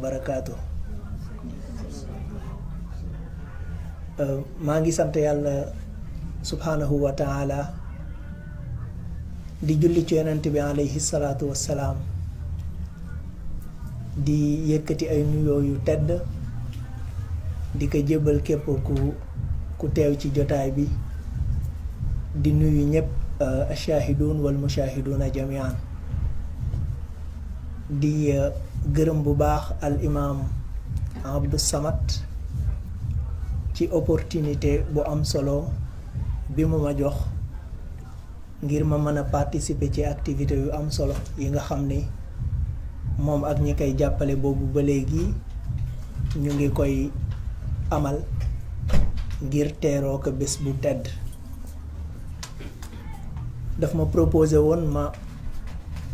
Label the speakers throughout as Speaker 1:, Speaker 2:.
Speaker 1: barakaatu. maa ngi sant yàlla subhanahu wa taala di julli ci yonent bi alayhi salaatu wassalaam di yëkkati ay nuyoo yu tedd di ko jébbal képp ku teew ci jotaay bi di nuyu ñëpp ashahidun wal mushahiduna jamian di gërëm bu baax al imam Abdou Samad ci opportunité bu am solo bi mu ma jox ngir ma mën a participer ci activité yu am solo yi nga xam ni moom ak ñi koy jàppale boobu ba léegi ñu ngi koy amal ngir teeroo ko bés bu tedd. daf ma proposé woon ma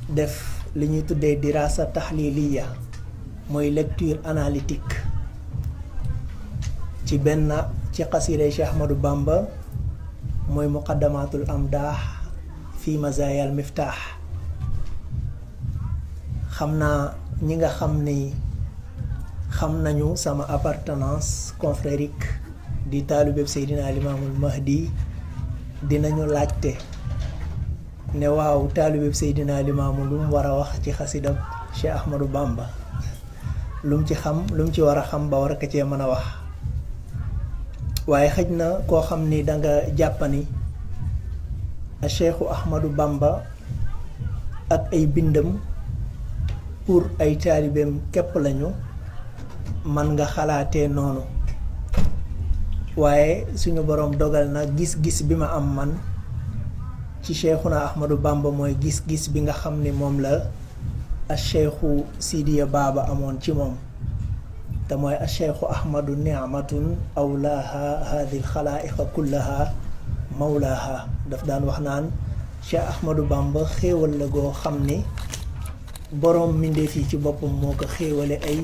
Speaker 1: def li ñuy tuddee dirasa tahliliya mooy lecture analytique ci xasida Cheikh Ahmadou Bamba mooy muqaddamatul amdah fi mazayal miftah. xam naa ñi nga xam ni xam nañu sama appartenance confrérique di taalibeb Seydina Limaamul Mahdi dinañu laajte ne waaw taalibeb Seydina Limaamu lu mu war a wax ci xasidab Cheikh Ahmadou Bamba lu mu ci xam lu mu ci war a xam ba war a ko cee mën a wax. waaye xëj na koo xam ni danga jàppani a Cheikhu Ahmadou Bamba ak ay bindam pour ay taalibeem képp lañu man nga xalaatee noonu, waaye suñu boroom dogal na gis-gis bi ma am man ci Cheikhuna Ahmadou Bamba mooy gis-gis bi nga xam ni moom la a Cheikhu Sidiya Baba amoon ci moom, te mooy a Cheikhu Ahmadu ni'matun awlaaha haadi alxalaa'iqa kullaha mawlaaha. daf daan wax naan Cheikh Ahmadou Bamba xéewal la goo xam ni boroom mbindeef yi ci boppam moo ko xéewale ay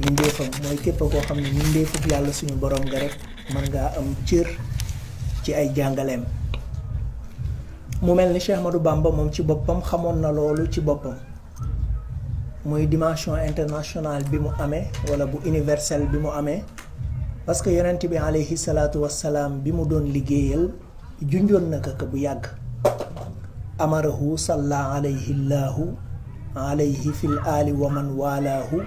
Speaker 1: mbindeefam, mooy képp koo xam ne mbindeefub yàlla suñu boroom nga rek mën ngaa am cër ci ay jàngaleem. mu mel ni Cheikh Ahmadou Bamba moom ci boppam xamoon na loolu ci boppam, muy dimension internationale bi mu amee wala bu universelle bi mu amee, parce que yonent bi alayhi salaatu wassalaam bi mu doon liggéeyal junjoon na ko bu yàgg. amarahu salla alayhi llaahu alayhi fil aali wa man walaahu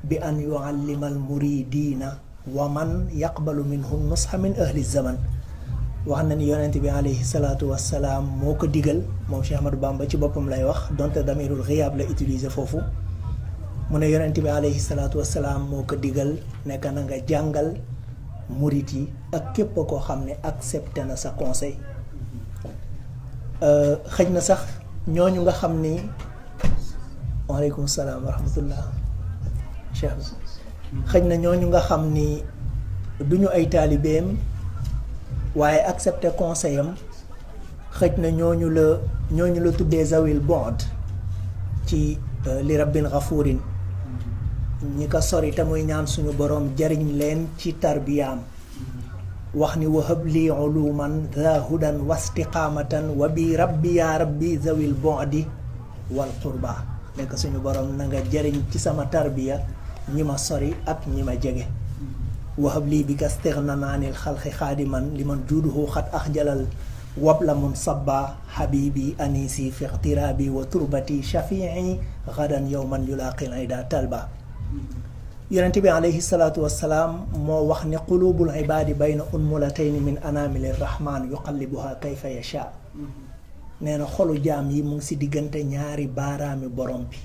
Speaker 1: bi an yuallima al muridina wa man yaqbalu minhum nusha min ahli zaman. wax na ni yonent bi alayhi salaatu wassalaam moo ko digal, moom Cheikh Ahmadou Bamba ci boppam lay wax donte damirul xiyaab la utiliser foofu. mu ne yonent bi alayhi salaatu wassalaam moo ko digal nekk na nga jàngal murit yi ak képp koo xam ne accepté na sa conseil. xëj na sax ñooñu nga xam ni waaleykum salaam wa rahmatullah cheikh xëj na ñooñu nga xam ni duñu ay taalibeem waaye accepté conseil am, xëj na ñooñu la tuddee zawil bond ci li rabbin ghafurin, ñi ko sori te muy ñaan suñu boroom jariñ leen ci tarbiyaam. wax ni wahab li uluman dha hudan wastiqamatan wa bi rabbi ya rabbi zawil bondi wal qurba. nekk suñu boroom na nga jariñ ci sama tarbiya ñi ma sori ak ñi ma jege. wahab lii bi ka stignan anil xalqi xaadiman liman juuduhu xat axjalal wabla mun sabba habibi anisi fi ixtirabi wa turbati shafii gadan yowman yulaqil ida talba. yonent bi alayhi salaatu wassalaam moo wax ne qulubul ibaadi bayna unmulatayni min anamili rahman yuqallibuha kayfa yasha. nee na xolu jaam yi mu ngi si diggante ñaari baaraami borom bi,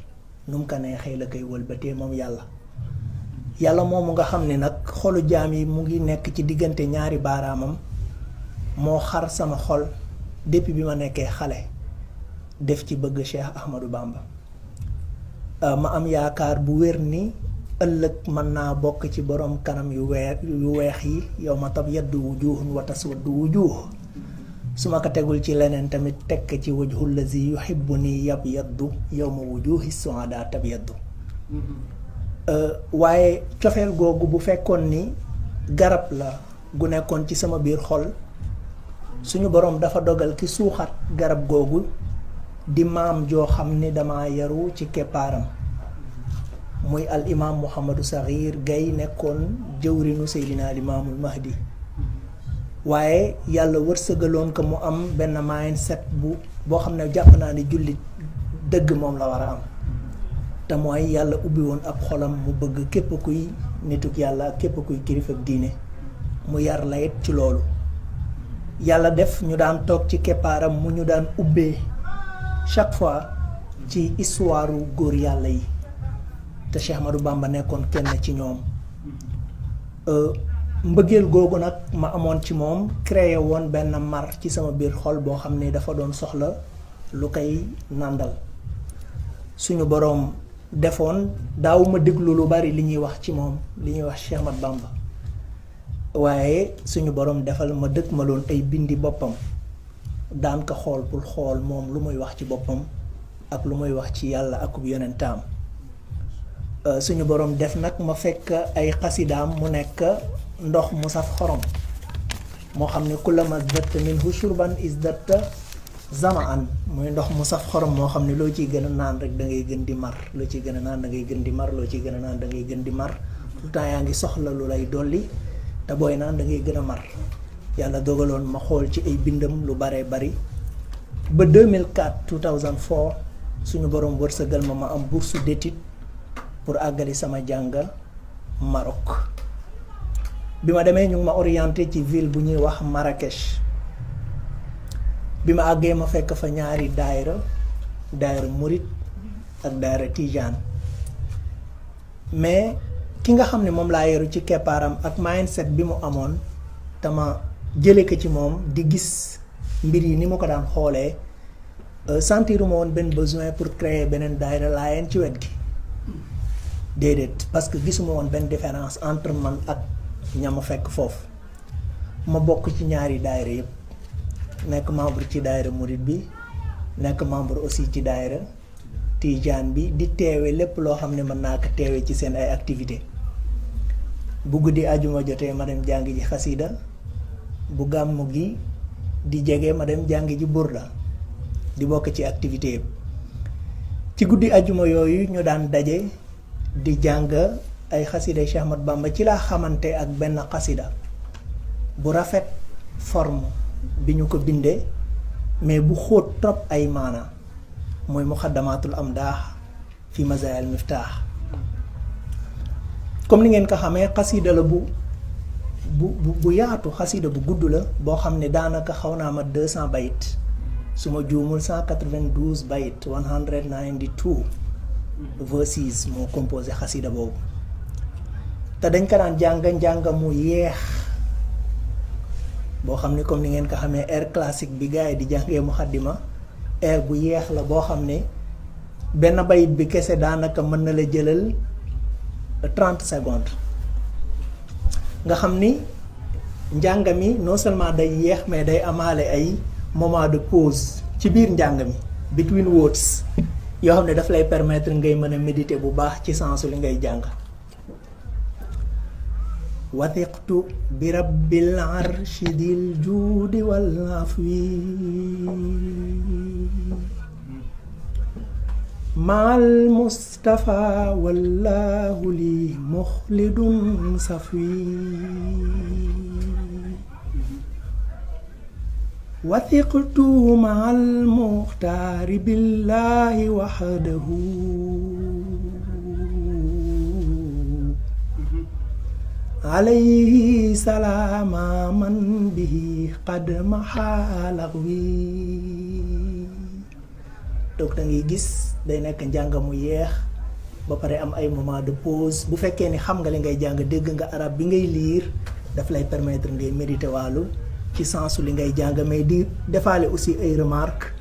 Speaker 1: nu mu ko neexee la koy wëlbatee moom yàlla. yàlla moomu nga xam ne nag xolu jaam yi mu ngi nekk ci diggante ñaari baaraamam moo xar sama xol depuis bi ma nekkee xale def ci bëgg Cheikh Ahmadou Bamba. ma am yaakaar bu wér ni ëllëg mën naa bokk ci borom kanam yu weex yi yawma tabyaddu wujuhun wa taswaddu wujuh. su ma ko tegul ci leneen tamit tekk ci wajhu allazi yuhibbuni yabyaddu yawma wujuhi suada tabyaddu. waaye cofeel googu bu fekkoon ni garab la gu nekkoon ci sama biir xol, suñu boroom dafa dogal ki suuxat garab googu di maam joo xam ni dama yaru ci keppaaram. muy al imam Mouhamadou Sakhir Gaye nekkoon jëwrinu Seydina Limaamul Mahdi waaye yàlla wërsëgaloon ko mu am benn mindset boo xam ne jàpp naa ni jullit dëgg moom la war a am te mooy yàlla ubbi woon ab xolam mu bëgg képp kuy nituk yàlla ak képp kuy kilifa diine mu yar la it ci loolu yàlla def ñu daan toog ci keppaaram mu ñu daan ubbee chaque fois ci histoire góor yàlla yi te Cheikh Ahmadou Bamba nekkoon kenn ci ñoom mbëggeel googu nag ma amoon ci moom créé woon benn mar ci sama biir xol boo xam ne dafa doon soxla lu koy nàndal suñu boroom defoon daawuma déglu lu bari li ñuy wax ci moom li ñuy wax Cheikh Ahmadou Bamba waaye suñu boroom defal ma dëkk ma loon ay bindi boppam daan ko xool pour xool moom lu muy wax ci boppam ak lu muy wax ci yàlla akub yonentaam suñu boroom def nag ma fekk ay xasidaam mu nekk ndox mu saf xorom moo xam ne kullama zdatta minhu shurban izdatta zamaan muy ndox mu saf xorom moo xam ne loo ciy gën a naan rek da ngay gën di mar loo ciy gën a naan da ngay gën di mar loo ciy gën a naan da ngay gën di mar tout le temps yaa ngi soxla lu lay dolli te booy naan da ngay gën a mar yàlla dogaloon ma xool ci ay bindam lu baree bari ba 2004 suñu boroom wërsëgal ma am bourse d'étude pour àggali sama jàng Maroc bi ma demee ñu ngi ma orienté ci ville bu ñuy wax Marrakech bi ma àggee ma fekk fa ñaari daayira murit ak daayira tijaan mais ki nga xam ne moom laa yoru ci keppaaram ak mindset bi mu amoon te ma jële ko ci moom di gis mbir yi ni ma ko daan xoolee sentiruma woon benn besoin pour créer beneen daayira Laayeen ci wet gi déedéet parce que gisuma woon benn différence entre man ak ña ma fekk foofu ma bokk ci ñaari daayira yëpp nekk membre ci daayira murit bi nekk membre aussi ci daayira tijaan bi di teewe lépp loo xam ne mën naa ko teewe ci seen ay activité bu guddi ajuma jotee ma dem jàng ji xasida bu gàmmu gi di jege ma dem jàng ji burda di bokk ci activité yëpp ci guddi ajuma yooyu ñu daan daje di jàng ay xasida Cheikh Ahmadou Bamba ci laa xamante ak benn xasida bu rafet forme bi ñu ko bindee mais bu xóot trop ay maana mooy muxaddamatul amdaax fi mazaayal miftaax comme ni ngeen ko xamee xasida la bu yaatu xasida bu gudd la boo xam ne daanaka xaw naa ma 200 bayit su ma juumul 192 bayit 192 verses moo composé xasida boobu te dañ ko daan jàng mu yeex boo xam ne comme ni ngeen ko xamee air classique bi gars yi di jàngee muxaddima air bu yeex la boo xam ne benn bayit bi kese daanaka mën na la jëlal 30 secondes nga xam ni njàng mi non seulement day yeex mais day amaale ay moment de pause ci biir njàng mi between words yoo xam ne daf lay permettre ngay mën a méditer bu baax ci sensu li ngay jàng wathiqtu bi rabbil arshi dil juudi wal afwi maal mustafa wallahu li muxlidun safwi wathiqtu maal muxtaari billahi waxdahu alayhi salaama man bihi qad maxaalaq wi donc da ngay gis day nekk njàng mu yeex ba pare am ay moment de pause bu fekkee ni xam nga li ngay jàng dégg nga arab bi ngay liir daf lay permettre ngay méditer wàllu ci sensu li ngay jàng mais di defaale aussi ay remarques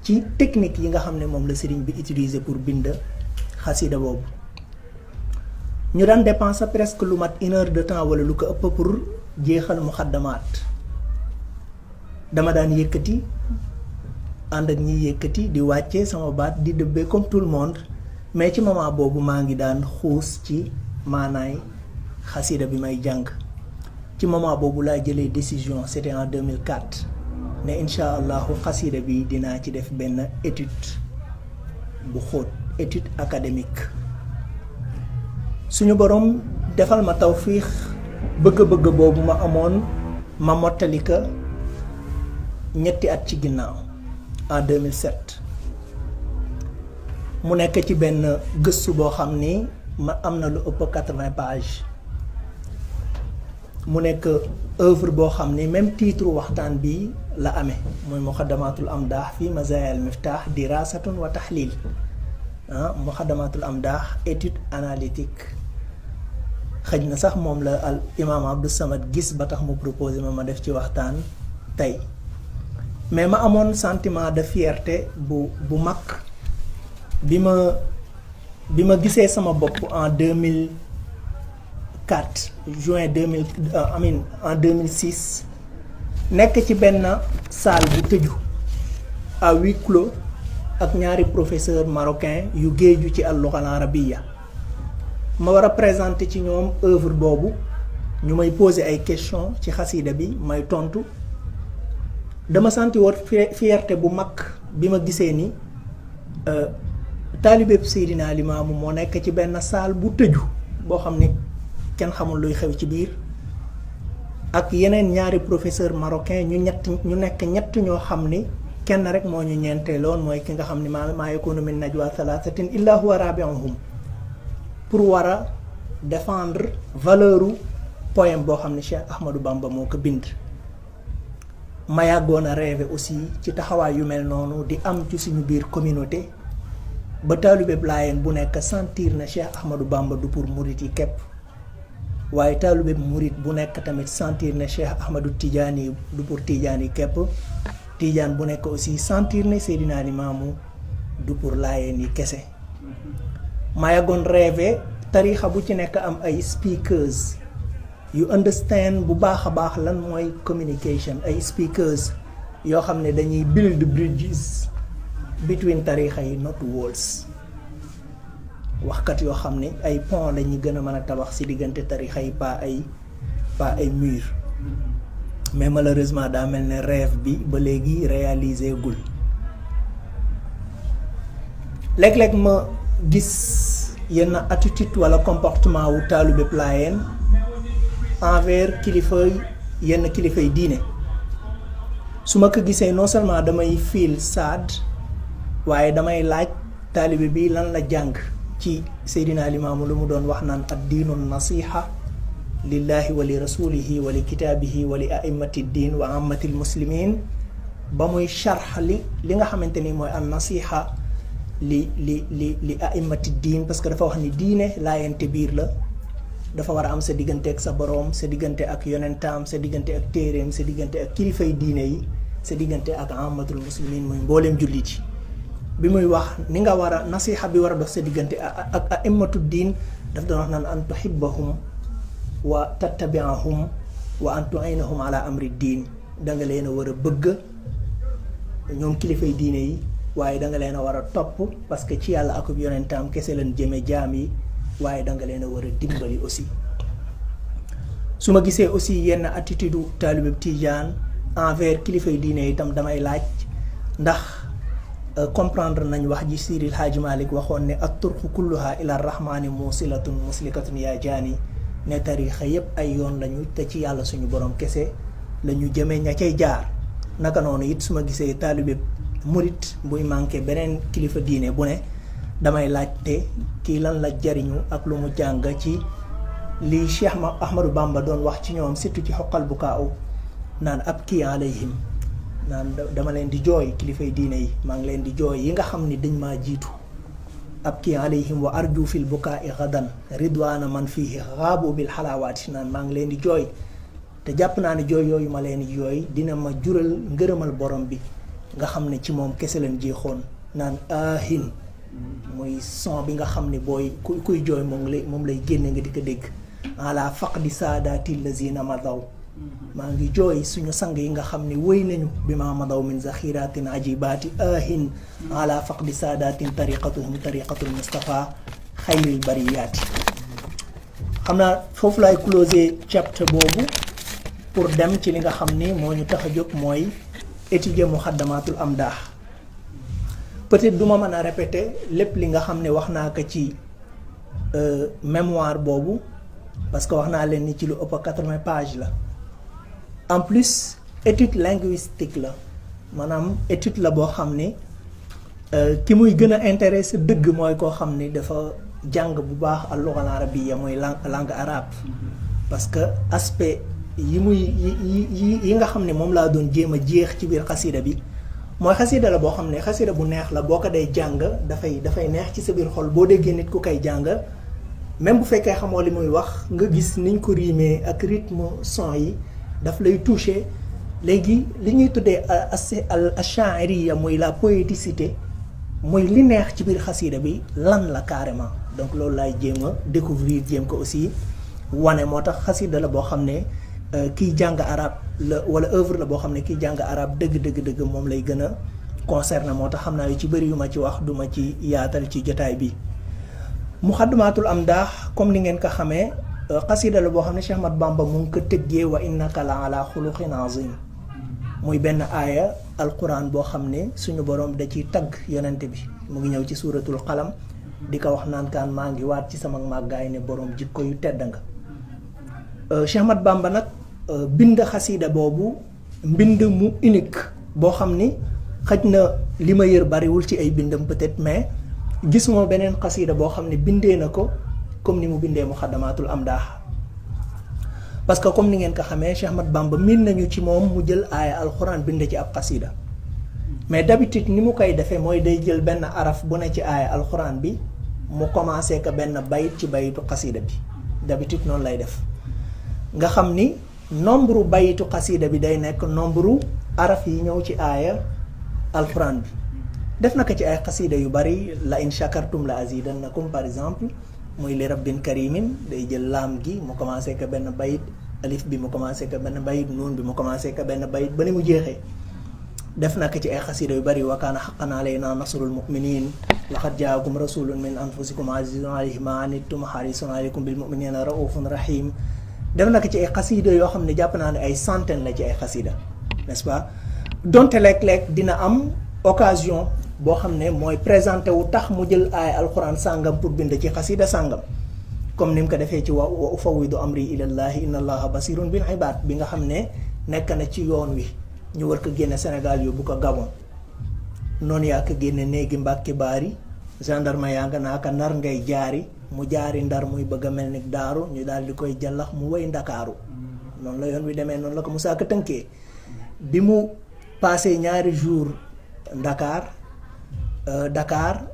Speaker 1: ci technique yi nga xam ne moom la sëriñ bi utiliser pour bind xasida boobu ñu daan dépenser presque lu mat 1 heure de temps wala lu ko ëpp pour jeexal muxaddamaat dama daan yëkkati ànd ak ñiy yëkkati di wàcce sama baat di dëbbee comme tout le monde mais ci moment boobu maa ngi daan xuus ci maanaay xasida bi may jàng ci moment boobu laa jëlee décision c'était en 2004 ne incha allahu xasida bi dinaa ci def benn étude bu xóot étude académique suñu borom defal ma tawfiix bëgg-bëgg boobu ma amoon ma mottali ka ñetti at ci ginnaaw en 2007 mu nekk ci benn gëstu boo xam ni ma am na lu ëpp 80 pages mu nekk œuvre boo xam ni même titre waxtaan bi la amee mooy muqaddamatul amdah fi mazaya al miftah dirasatun wa tahlil muqaddamatul amdah étude analytique xëj na sax moom la al imam Abdou Samad gis ba tax mu proposé ma def ci waxtaan tey mais ma amoon sentiment de fierté bu mag bi ma gisee sama bopp en 2004 juin 2000 en 2006 nekk ci benn salle bu tëju à huis clos ak ñaari professeur marocain yu géeju ci al-lugha al-arabiyya ma war a présenter ci ñoom œuvre boobu ñu may poser ay questions ci xasida bi may tontu dama senti woon fierté bu mag bi ma gisee ni taalibeeb Seydina Limaamu moo nekk ci benn salle bu tëju boo xam ni kenn xamul luy xew ci biir ak yeneen ñaari professeur marocain ñu nekk ñett ñoo xam ni kenn rek moo ñu ñeenteeloon mooy ki nga xam ni maa yakunu min najwa thalathatin illa huwa rabi'uhum pour war a défendre valeuru poème boo xam ne Cheikh Ahmadou Bamba moo ko bind ma yàggoon a rêvé aussi ci taxawaay yu mel noonu di am ci suñu biir communauté ba taalibeeb Laayeen bu nekk sentir na Cheikh Ahmadou Bamba du pour murit yi képp waaye taalibeeb murit bu nekk tamit sentir na Cheikh Ahmadou Tidiane du pour Tidiane yi képp Tidiane bu nekk aussi sentir na Seydina Limaamu du pour Laayeen yi kese ma yàggoon rêvé tarixa bu ci nekk am ay speakers yu understand bu baax a baax lan mooy communication ay speakers yoo xam ne dañuy build bridges between tarixa yi not walls waxkat yoo xam ne ay pont la ñuy gën a mën a tabax ci diggante tarixa yi pas ay mur mais malheureusement daa mel ne rêve bi ba léegi réalisé gul léeg-léeg ma gis yenn attitude wala comportement wu taalibe Laayeen envers yenn kilifay diine su ma ko gisee non seulement damay feel sad waaye damay laaj taalibe bi lan la jàng ci Seydina Limaamu lu mu doon wax naan ad diinu nasiha lillahi wa li rasulihi wa li kitaabihi wa li a'immati diin wa ammati muslimin ba muy sharx li nga xamante ni mooy an nasiha li a'immati diin parce que dafa wax ni diine laayante biir la dafa war a am sa diggante ak sa boroom sa diggante ak yonentaam sa diggante ak téereem sa diggante ak kilifay diine yi sa diggante ak ammatul muslimin muy mbooleem jullit yi bi muy wax ni nga war a nasiha bi war a dox sa diggante ak a'immatu diin daf doon wax naan an tuhibbahum wa tattabi'ahum wa an tu'inahum ala amri diin da nga leen a war a bëgg ñoom kilifay diine yi waaye da nga leen a war a topp parce que ci yàlla ak yonentaam kese leen jëme jaam yi waaye da nga leen a war a dimbali aussi su ma gisee aussi yenn attitude u taalibe Tijaan envers kilifay diine itam damay laaj ndax comprendre nañ wax ji Seydi El Hadji Malick waxoon ne at-turqu kulluha ila rahmani musilatun muslikatun yaa jaani ne tarixa yépp ay yoon lañu te ci yàlla suñu borom kese la ñu jëmee ña cay jaar naka noonu it su ma gisee taalibe murit buy manqué beneen kilifa diine bu ne damay laajte kii lan la jariñu ak lu mu jàng ci li Cheikh Ahmadou Bamba doon wax ci ñoom surtout ci xoqal bu kaaw naan ab kii alayhim naan dama leen di jooy kilifay diine yi maa ngi leen di jooy yi nga xam ni dañ maa jiitu ab kii alayhim wa arju fil bukaai gadan ridwaana man fihi xaabu bil xalaawaati naan maa ngi leen di jooy te jàpp naa ne jooy yooyu ma leen di jooy dina ma jural ngërëmal borom bi nga xam ne ci moom kese leen jeexoon naan ahin muy son bi nga xam ne booy kuy jooy moom lay génne nga di ko dégg ala faqdi saadaati lazina madaw maa ngi jooy suñu sang yi nga xam ne wéy nañu bi ma madaw min zaxiratin ajibaati ahin ala faqdi saadatin tariqatuhum tariqatul mustafa xayril bariyaati xam naa foofu laay closer chapter boobu pour dem ci li nga xam ni moo ñu tax a jóg mooy étudier muxaddamatul amdah peut-être duma mën a répéter lépp li nga xam ne wax naa ko ci mémoire boobu parce que wax naa leen ni ci lu ëpp 80 pages la en plus étude linguistique la maanaam étude la boo xam ni ki muy gën a intéressé dëgg mooy koo xam ni dafa jàng bu baax al-lugha al-arabiyya mooy langue arabe parce que aspect yi nga xam ne moom laa doon jéem a jeex ci biir xasida bi mooy xasida la boo xam ne xasida bu neex la boo ko day jàng dafay neex ci sa biir xol boo déggee nit ku koy jàng même bu fekkee xamoo li muy wax nga gis niñ ko riimee ak rythme son yi daf lay toucher léegi li ñuy tuddee al-sha'iriyya mooy la poéticité mooy li neex ci biir xasida bi lan la carrément donc loolu laay jéem a découvrir jéem ko aussi wane moo tax xasida la boo xam ne kiy jàng arab la wala œuvre la boo xam ne kiy jàng arab dëgg moom lay gën a concerné moo tax xam naa yu ci bëri yu ma ci wax duma ci yaatal ci jotaay bi muxaddamatul amdaax comme ni ngeen ko xamee xasida la boo xam ne Cheikh Ahmad Bamba mu ngi ko tëggee wa innaka la ala xuluqin azim muy benn aaya alquran boo xam ne suñu borom da ciy tagg yonente bi mu ngi ñëw ci suuratul qalam di ko wax naan kaan maa ngi waat ci sama màggaay ne borom jikko yu tedd nga Cheikh Ahmad Bamba nag bind xasida boobu mbind mu unique boo xam ni xëj na li ma yër bariwul ci ay bindam peut-être mais gisuma beneen xasida boo xam ne bindee na ko comme ni mu bindee muxaddamatul amdaax parce que comme ni ngeen ko xamee Cheikh Ahmad Bamba miin nañu ci moom mu jël aaya alxuraan bind ci ab xasida mais d'habitude ni mu koy defee mooy day jël benn araf bu ne ci aaya alxuraan bi mu commencé ko benn bayit ci bayitu xasida bi d'habitude noonu lay def nga xam ni nombre bayitu xasida bi day nekk nombre araf yi ñëw ci aaya alxuraan bi def na ko ci ay xasida yu bari la in shakartum la azidannakum par exemple muy li rabbin karimin day jël laam gi mu commencé ko benn bayit alif bi mu commencé ko benn bayit nuun bi mu commencé ko benn bayit ba ni mu jeexee def na ko ci ay xasida yu bari wa kaana haqqan alaynaa nasrul mu'minin laqad jaakum rasulun min anfusikum azizun alayhi ma anittum harisun alaykum bil mu'minina raufun rahim def na ko ci ay xasida yoo xam ne jàpp naa ne ay centaine la ci ay xasida n'est-ce pas donte léeg-léeg dina am occasion boo xam ne mooy présenté wu tax mu jël aaya alquran sàngam pour bind ci xasida sàngam comme ni mu ko defee ci wa ufawwidu amri ilallahi inna allaha basirun bil ibad bi nga xam ne nekk na ci yoon wi ñu war ko génne Sénégal yóbbu ko Gabon noonu yaa ko génne néegi Mbàkke Baari gendarme yaa nga naa ko ndar ngay jaari mu jaari ndar muy bëgg a mel ni daaru ñu daal di koy jàllax mu woy ndakaaru noonu la yoon wi demee noonu la ko Musaa Ka tënkee bi mu passé ñaari jours Dakar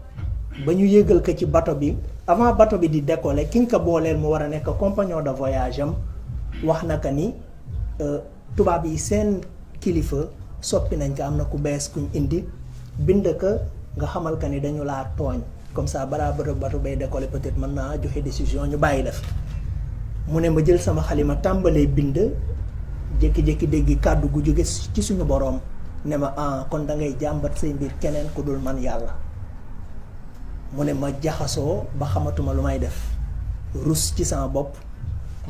Speaker 1: ba ñu yégal ko ci bato bi avant bato bi di décoller ki nga ko booleel mu war a nekk compagnon de voyage am wax na ka ni tubaab yi seen kilifa soppi nañ ko am na ku bees kuñ indi bind ko nga xamal ka ni dañu laa tooñ comme ça balaa bato bay décoller peut-être mën naa joxe décision ñu bàyyi def mu ne ma jël sama xalima tàmbalee bind jékki-jékki dégg kàddu gu jóge ci suñu boroom ne ma kon da ngay jàmbat say mbir keneen ku dul man yàlla mu ne ma jaxasoo ba xamatuma lu may def rus ci sama bopp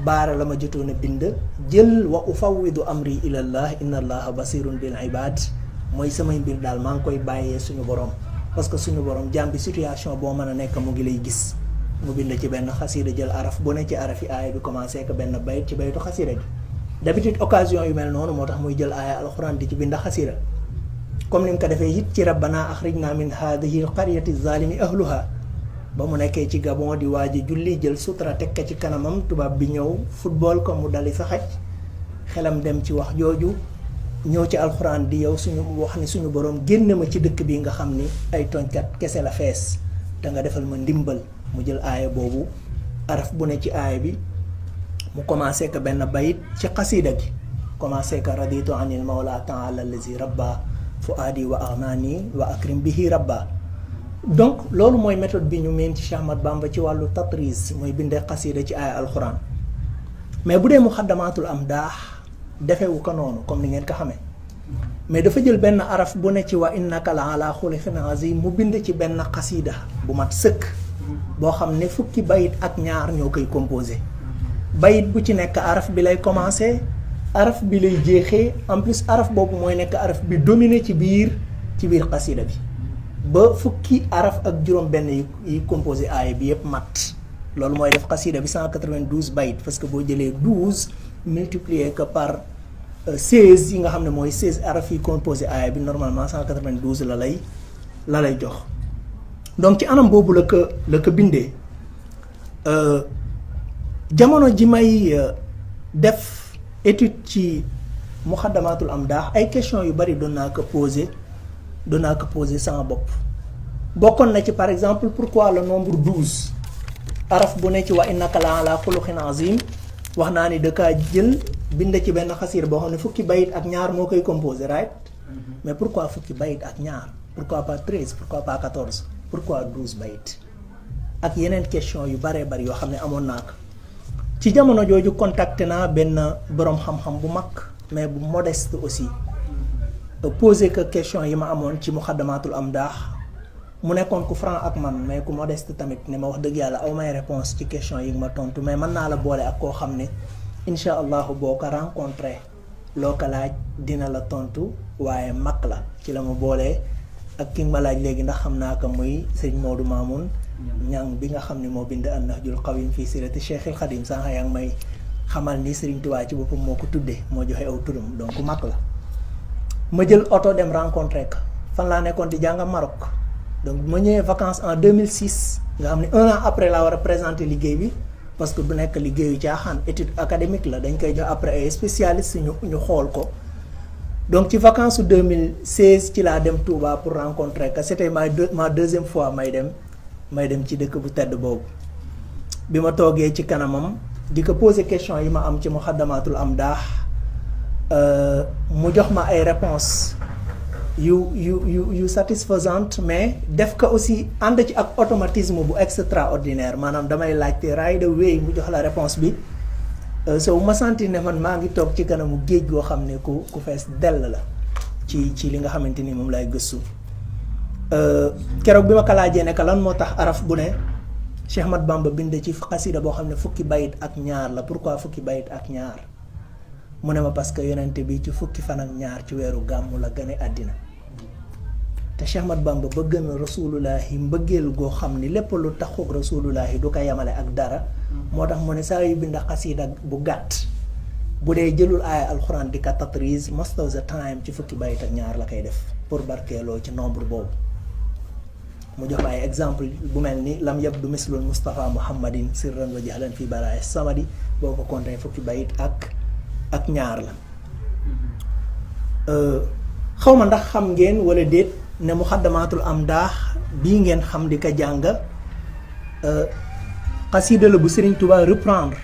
Speaker 1: baara la ma jotoon a bind jël wa ufawwidu amri ilallah inna allaha basirun bil ibad mooy samay mbir daal maa ngi koy bàyyee suñu borom parce que suñu borom jàmm bi situation boo mën a nekk mu ngi lay gis mu bind ci benn xasida jël araf bu ne ci araf yi aaya bi commencé ko benn bayit ci bayitu xasida bi d'habitude occasion yu mel noonu moo tax muy jël aaya alxuraan di ci bind xasida comme ni mu ko defee it ci rabbana axrijna min hadihi alqaryati zalimi ahluha ba mu nekkee ci Gabon di waaji julli jël sutra teg ko ci kanamam tubaab bi ñëw football ko mu dali sa xaj xelam dem ci wax jooju ñëw ci alxuraan di yow suñu wax ni suñu borom génn ma ci dëkk bi nga xam ni ay tooñkat kese la fees da nga defal ma ndimbal mu jël aaya boobu araf bu ne ci aaya bi mu commencé ko benn bayit ci xasida gi commencé ko raditu anil mawla taala allazi rabba fuaadi wa aghnani wa akrim bihi rabba donc loolu mooy méthode bi ñu meen ci Cheikh Ahmad Bamba ci wàllu tatris mooy bindee xasida ci aaya alxuraan mais bu dee muxaddamatul amdaax defewu ko noonu comme ni ngeen ko xamee mais dafa jël benn araf bu ne ci wa innaka la ala xuluqin azim mu bind ci benn xasida bu mat sëkk boo xam ne fukki bayit ak ñaar ñoo koy composé bayit bu ci nekk araf bi lay commencé araf bi lay jeexee en plus araf boobu mooy nekk araf bi dominé ci biir xasida bi ba fukki araf ak juróom benn yi composé aaya bi yëpp mat loolu mooy def xasida bi 192 bayit parce que boo jëlee 12 multiplié que par 16 yi nga xam ne mooy 16 araf yi composé aaya bi normalement 192 la lay jox. donc ci anam boobu la ko bindee jamono ji may def étude ci muxaddamatul amdaax ay questions yu bari doon naa ko posé sama bopp. bokkoon na ci par exemple pourquoi le nombre 12 araf bu ne ci wa innaka la ala xuluqin azim wax naa ni da kaa jël bind ci benn xasiir boo xam ne fukki bayit ak ñaar moo koy composé right mais pourquoi fukki bayit ak ñaar pourquoi pas 13 pourquoi pas 14 pourquoi 12 bayit ak yeneen question yu baree bari yoo xam ne amoon naa ko ci jamono jooju contacté naa benn boroom xam-xam bu mag mais bu modeste aussi posé que question yi ma amoon ci muxaddamatul amdaax mu nekkoon ku franc ak man mais ku modeste tamit ne ma wax dëgg yàlla aw may réponse ci question yi ma tontu mais mën naa la boole ak koo xam ne incha allahu boo ko rencontré loo ko laaj dina la tontu waaye mag la ci la ma boolee ak ki nga ma laaj léegi ndax xam naa ko muy sëñ Modou Mamoun ñang bi nga xam ne moo bind an-Nahjul Qawim fii sirati Cheikhil Khadim sànq yaa ngi may xamal ni Serigne Touba ci boppam moo ko tuddee moo joxe aw turam donc mag la ma jël oto dem rencontré ko fan laa nekkoon di jàng Maroc. donc ma ñëwee vacances en 2006 nga xam ne 1 an après laa war a présenter liggéey bi parce que du nekk liggéeyu caaxaan étude académique la dañ koy jox après ay spécialistes ñu xool ko donc ci vacances su 2016 ci laa dem Touba pour rencontrer que c'était ma deuxième fois may dem ci dëkk bu tedd boobu bi ma toogee ci kanamam di ko poser question yi ma am ci muxaddamatul amdaax mu jox ma ay réponses yu satisfaisante mais def ko aussi ànd ci ak automatisme bu extraordinaire maanaam damay laajte right away mu jox la réponse bi so ma sentir ne man maa ngi toog ci kanamu géej goo xam ne ku fees dell la ci li nga xamante ni moom laay gëstu keroog bi ma ko laajee ne lan moo tax araf bu ne Cheikh Ahmad Bamba bind ci xasida boo xam ne fukki bayit ak ñaar la pourquoi fukki bayit ak ñaar mu ne ma parce que yonente bi ci fukki fan ak ñaar ci weeru gàmmu la gane àddina te Cheikh Ahmad Bamba bëgg na rasulullahi mbëggeel goo xam ni lépp lu taxoog rasulullahi du ko yemale ak dara moo tax mu ne saa yu bind xasida bu gàtt bu dee jëlul aaya alxuraan di ka tatrise most of the time ci fukki bayit ak ñaar la koy def pour barkeeloo ci nombre boobu mu jox ay exemple bu mel ni lam yabdu mislul Mustafa Muhammadin sirran wa jahlan fi baraay samadi boo ko compté fukki bayit ak ñaar la xaw ma ndax xam ngeen wala déet ne muxaddamatul amdaax bii ngeen xam di ko jàng xasida la bu Serigne Touba reprendre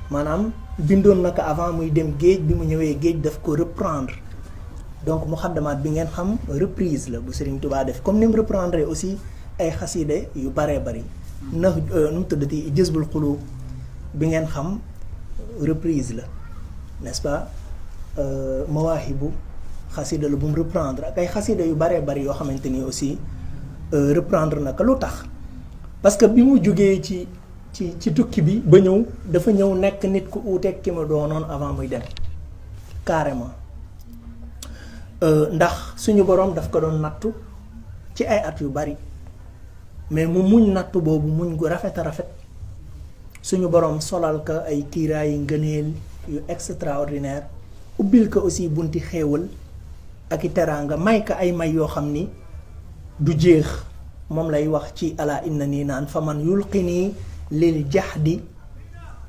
Speaker 1: maanaam bindoon na ko avant muy dem géej bi mu ñëwee géej daf ko reprendre donc muxaddamaat bi ngeen xam reprise la bu Serigne Touba def comme ni mu reprendre aussi ay xasida yu baree bari na nu mu tuddati Jazbul Qulub bi ngeen xam reprise la n'est-ce pas Mawaahibu xasida la bu mu reprendre ak ay xasida yu baree bari yoo xamante ni aussi reprendre na ko lu tax parce que bi mu jógee ci tukki bi ba ñëw dafa ñëw nekk nit ku uuteeg ki ma doonoon avant muy dem carrément ndax suñu boroom daf ko doon nattu ci ay at yu bari mais mu muñ nattu boobu muñ gu rafet a rafet suñu boroom solal ko ay kiiraayi ngëneel yu extraordinaire ubbil ko aussi bunti xéewal ak i teraanga may ko ay may yoo xam ni du jeex moom lay wax ci ala inna nii naan fa man yulqini lil jahdi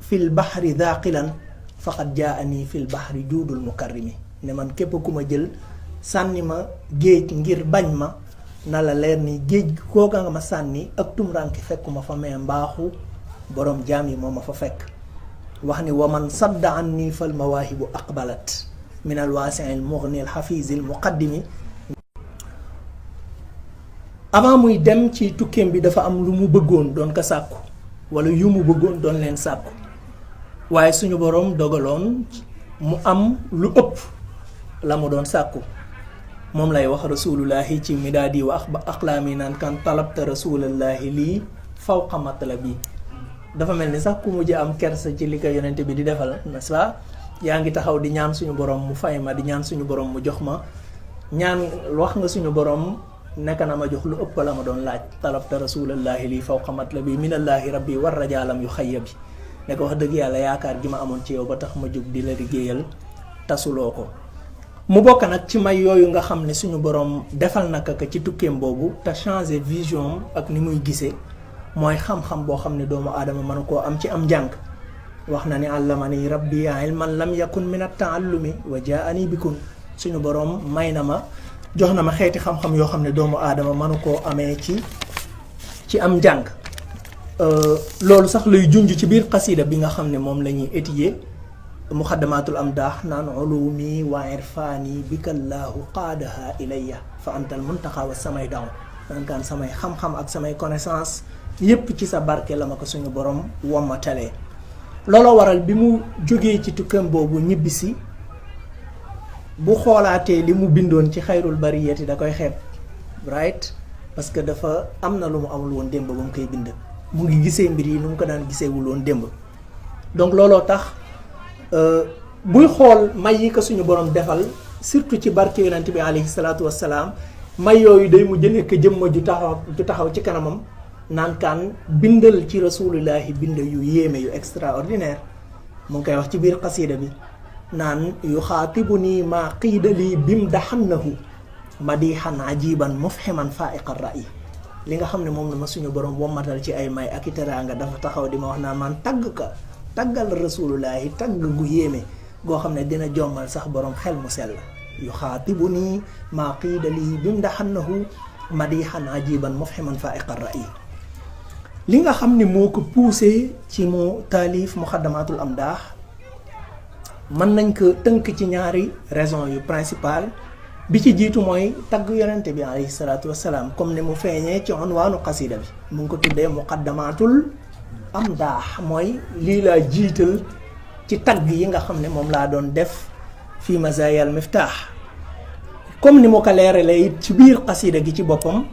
Speaker 1: fil bahri daqilan faqad jaani fil bahri juudul mukarrimi ne man képp ku ma jël sànni ma géej ngir bañ ma na la leer ni géej kooka nga ma sànni ak tumranke fekkuma fa mee mbaaxu boroom jaam yi moo ma fa fekk wax ni wa man sadda anni fal mawaahibu aqbalat min al waasi'il mughni al hafiizil muqaddimi avant muy dem ci tukkeem bi dafa am lu mu bëggoon doon ko sàkku wala yu mu bëggoon doon leen sàkku waaye suñu boroom dogaloon mu am lu ëpp la mu doon sàkku moom lay wax rasulullahi ci midaadi wa aqlaami naan kan talabta rasulullahi lii fawqa matlabi dafa mel ni sax ku mujj am kersa ci li ko yonente bi di defal n'est-ce pas yaa ngi taxaw di ñaan suñu borom mu fay ma di ñaan suñu borom mu jox ma ñaan wax nga suñu borom nekk na ma jox lu ëpp la ma doon laaj talabta rasulallahi lii fawqa matlabi minallaahi rabbi war rajaalam yu xayya bi ne ko wax dëgg yàlla yaakaar gi ma amoon ci yow ba tax ma jóg di la liggéeyal tasuloo ko. mu bokk nag ci may yooyu nga xam ne suñu borom defal naka ka ci tukkeem boobu te changé vision ak ni muy gisee mooy xam-xam boo xam ne doomu aadama mënu koo am ci am njàng. wax na ni allamani rabbi ilman lam yakun min at-taallumi wa jaani bikun suñu borom may na ma jox na ma xeeti xam-xam yoo xam ne doomu aadama mënu koo amee ci am njàng. loolu sax luy junj ci biir xasida bi nga xam ne moom la ñuy étudier muxaddamatul amdaax naan ulumi wa irfaani bikallaahu qaadaha ilayya fa antal muntaxa wa samay daw naan kaan samay xam-xam ak samay connaissance yépp ci sa barke la ma ko suñu borom wommatalee. looloo waral bi mu jógee ci tukkam boobu ñibbisi bu xoolaatee li mu bindoon ci xayrul bariyati da koy xeeb right parce que dafa am na lu mu amul woon démb ba mu koy bind mu ngi gisee mbir yi nu mu ko daan giseewul woon démb. donc looloo tax buy xool may yi ko suñu borom defal surtout ci barke yonent bi alayhi salaatu wassalaam may yooyu day mu jëlee ko jëmma ju taxaw ci kanamam naan kaan bindal ci rasulillahi bind yu yéeme yu extraordinaire. mu ngi koy wax ci biir xasida bi naan yu xaatibu nii maa qiida lii bim daxannahu madihan ajiban mufhiman faiqa ra'i li nga xam ne moom la ma suñu borom wommatal ci ay may ak i teraanga dafa taxaw di ma wax naan man taggal rasulillahi tagg gu yéeme goo xam ne dina jommal sax borom xel mu sell. yu xaatibu nii maa qiida lii bim daxannahu madihan ajiban mufhiman faiqa ra'i li nga xam ne moo ko poussé ci mu taalif muxaddamatul amdaax mën nañ ko tënk ci ñaari raison yu principal bi ci jiitu mooy tagg yonente bi alayhi salaatu wassalaam comme ni mu feeñee ci unwaanu xasida bi mu ngi ko tuddee muxaddamatul amdaax mooy lii laa jiital ci tagg yi nga xam ne moom laa doon def fii mazaayal miftaax comme ni mu ko leeralee it ci biir xasida gi ci boppam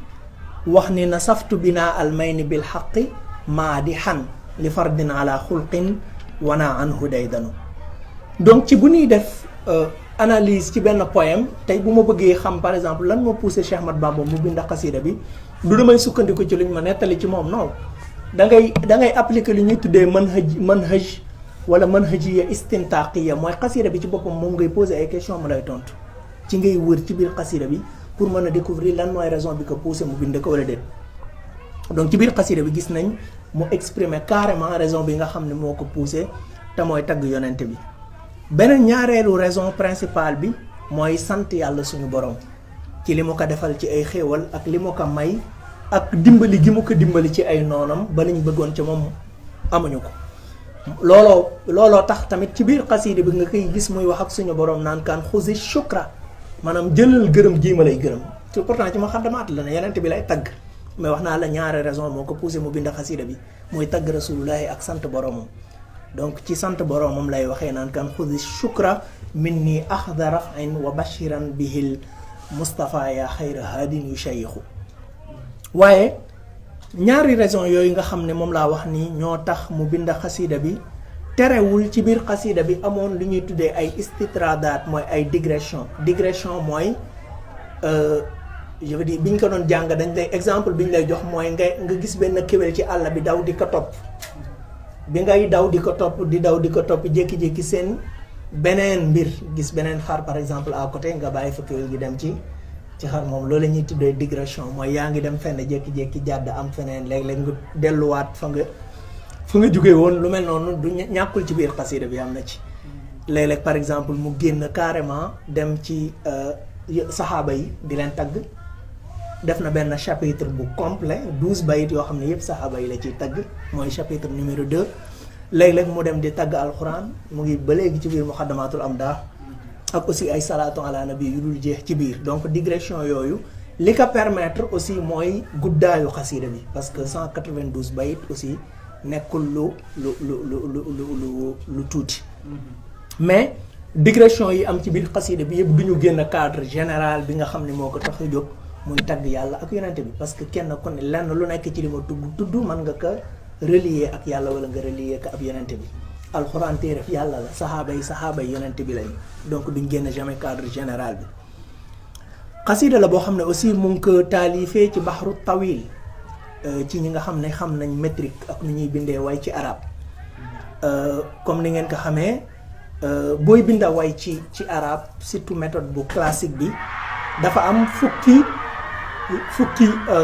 Speaker 1: wax ni nasaftu binaa almayni bil xaqi maa di xan li fardin ala xulqin wana anhu daydanu. donc ci bu ñuy def analyse ci benn poème tey bu ma bëggee xam par exemple lan moo poussé Cheikh Ahmad Bamba mu bind xasida bi du damay sukkandiku ci luñ ma nettali ci moom non da ngay appliquer li ñuy tuddee manhaj wala manhajiya istintaqiya mooy xasida bi ci boppam moom ngay poser ay question mu lay tontu ci ngay wër ci biir xasida bi pour mën a découvrir lan mooy raison bi ko poussé mu bind ko wala déet. donc ci biir xasida bi gis nañ mu exprimer carrément raison bi nga xam ne moo ko poussé te mooy tagg yonente bi. beneen ñaareelu raison principale bi mooy sant yàlla suñu borom ci li mu ko defal ci ay xéewal ak li mu ko may ak dimbali gi mu ko dimbali ci ay noonam ba lañ bëggoon ci moom amuñu ko. looloo tax tamit ci biir xasida bi nga koy gis muy wax ak suñu borom naan kaan xusi shukra maanaam jëlal gërëm gii ma lay gërëm te pourtant ci ma xaddamaat la ne yonent bi lay tagg mais wax naa la ñaari raison moo ko poussé mu bind xasida bi muy tagg rasulullahi ak sant boromam. donc ci sant boromam lay waxee naan kan xudi shukra minni axda rafin wa bashiran bihil Mustafa ya xayra haadin yu shayixu. waaye ñaari raison yooyu nga xam ne moom laa wax ni ñoo tax mu bind xasida bi terewul ci biir xasida bi amoon lu ñuy tuddee ay istitradaat mooy ay digression mooy je veux dire bi ñu ko doon jàng dañ lay exemple bi ñu lay jox mooy nga gis benn kéwél ci àll bi daw di ko topp bi ngay daw di ko topp jékki-jékki seen beneen mbir gis beneen xar par exemple à côté nga bàyyi fa kéwél gi dem ci xar moom loolu la ñuy tuddee digression mooy yaa ngi dem fenn jékki-jékki jàdd am feneen léeg-léeg nga delluwaat fa nga jógee woon lu mel noonu du ñàkkul ci biir xasida bi am na ci. léeg-léeg par exemple mu génn carrément dem ci saxaaba yi di leen tagg def na benn chapitre bu complet 12 bayit yoo xam ne yëpp saxaaba yi la ciy tagg mooy chapitre numéro 2. léeg-léeg mu dem di tagg alxuraan mu ngi ba léegi ci biir muxaddamatul amdaax ak aussi ay salaatu ala nabi yu dul jeex ci biir. donc digression yooyu li ko permettre aussi mooy guddaayu xasida bi parce que 192 bayit aussi nekkul lu tuuti. mais digression yi am ci biir xasida bi yëpp du ñu génn cadre général bi nga xam ne moo ko tax a jóg muy tagg yàlla ak yonente bi parce que kenn ku ne lenn lu nekk ci li ma tudd mën nga ko relier ak yàlla wala nga relier ko ab yonente bi. alxuraan téeref yàlla la saxaaba yi yonente bi lañ donc duñ génn jamais cadre général bi. xasida la boo xam ne aussi mu ngi ko taalifee ci baxru tawil ci ñi nga xam ne xam nañ métrique ak nu ñuy bindee way ci arab comme ni ngeen ko xamee booy binda way ci arab surtout méthode bu classique bi dafa am fukki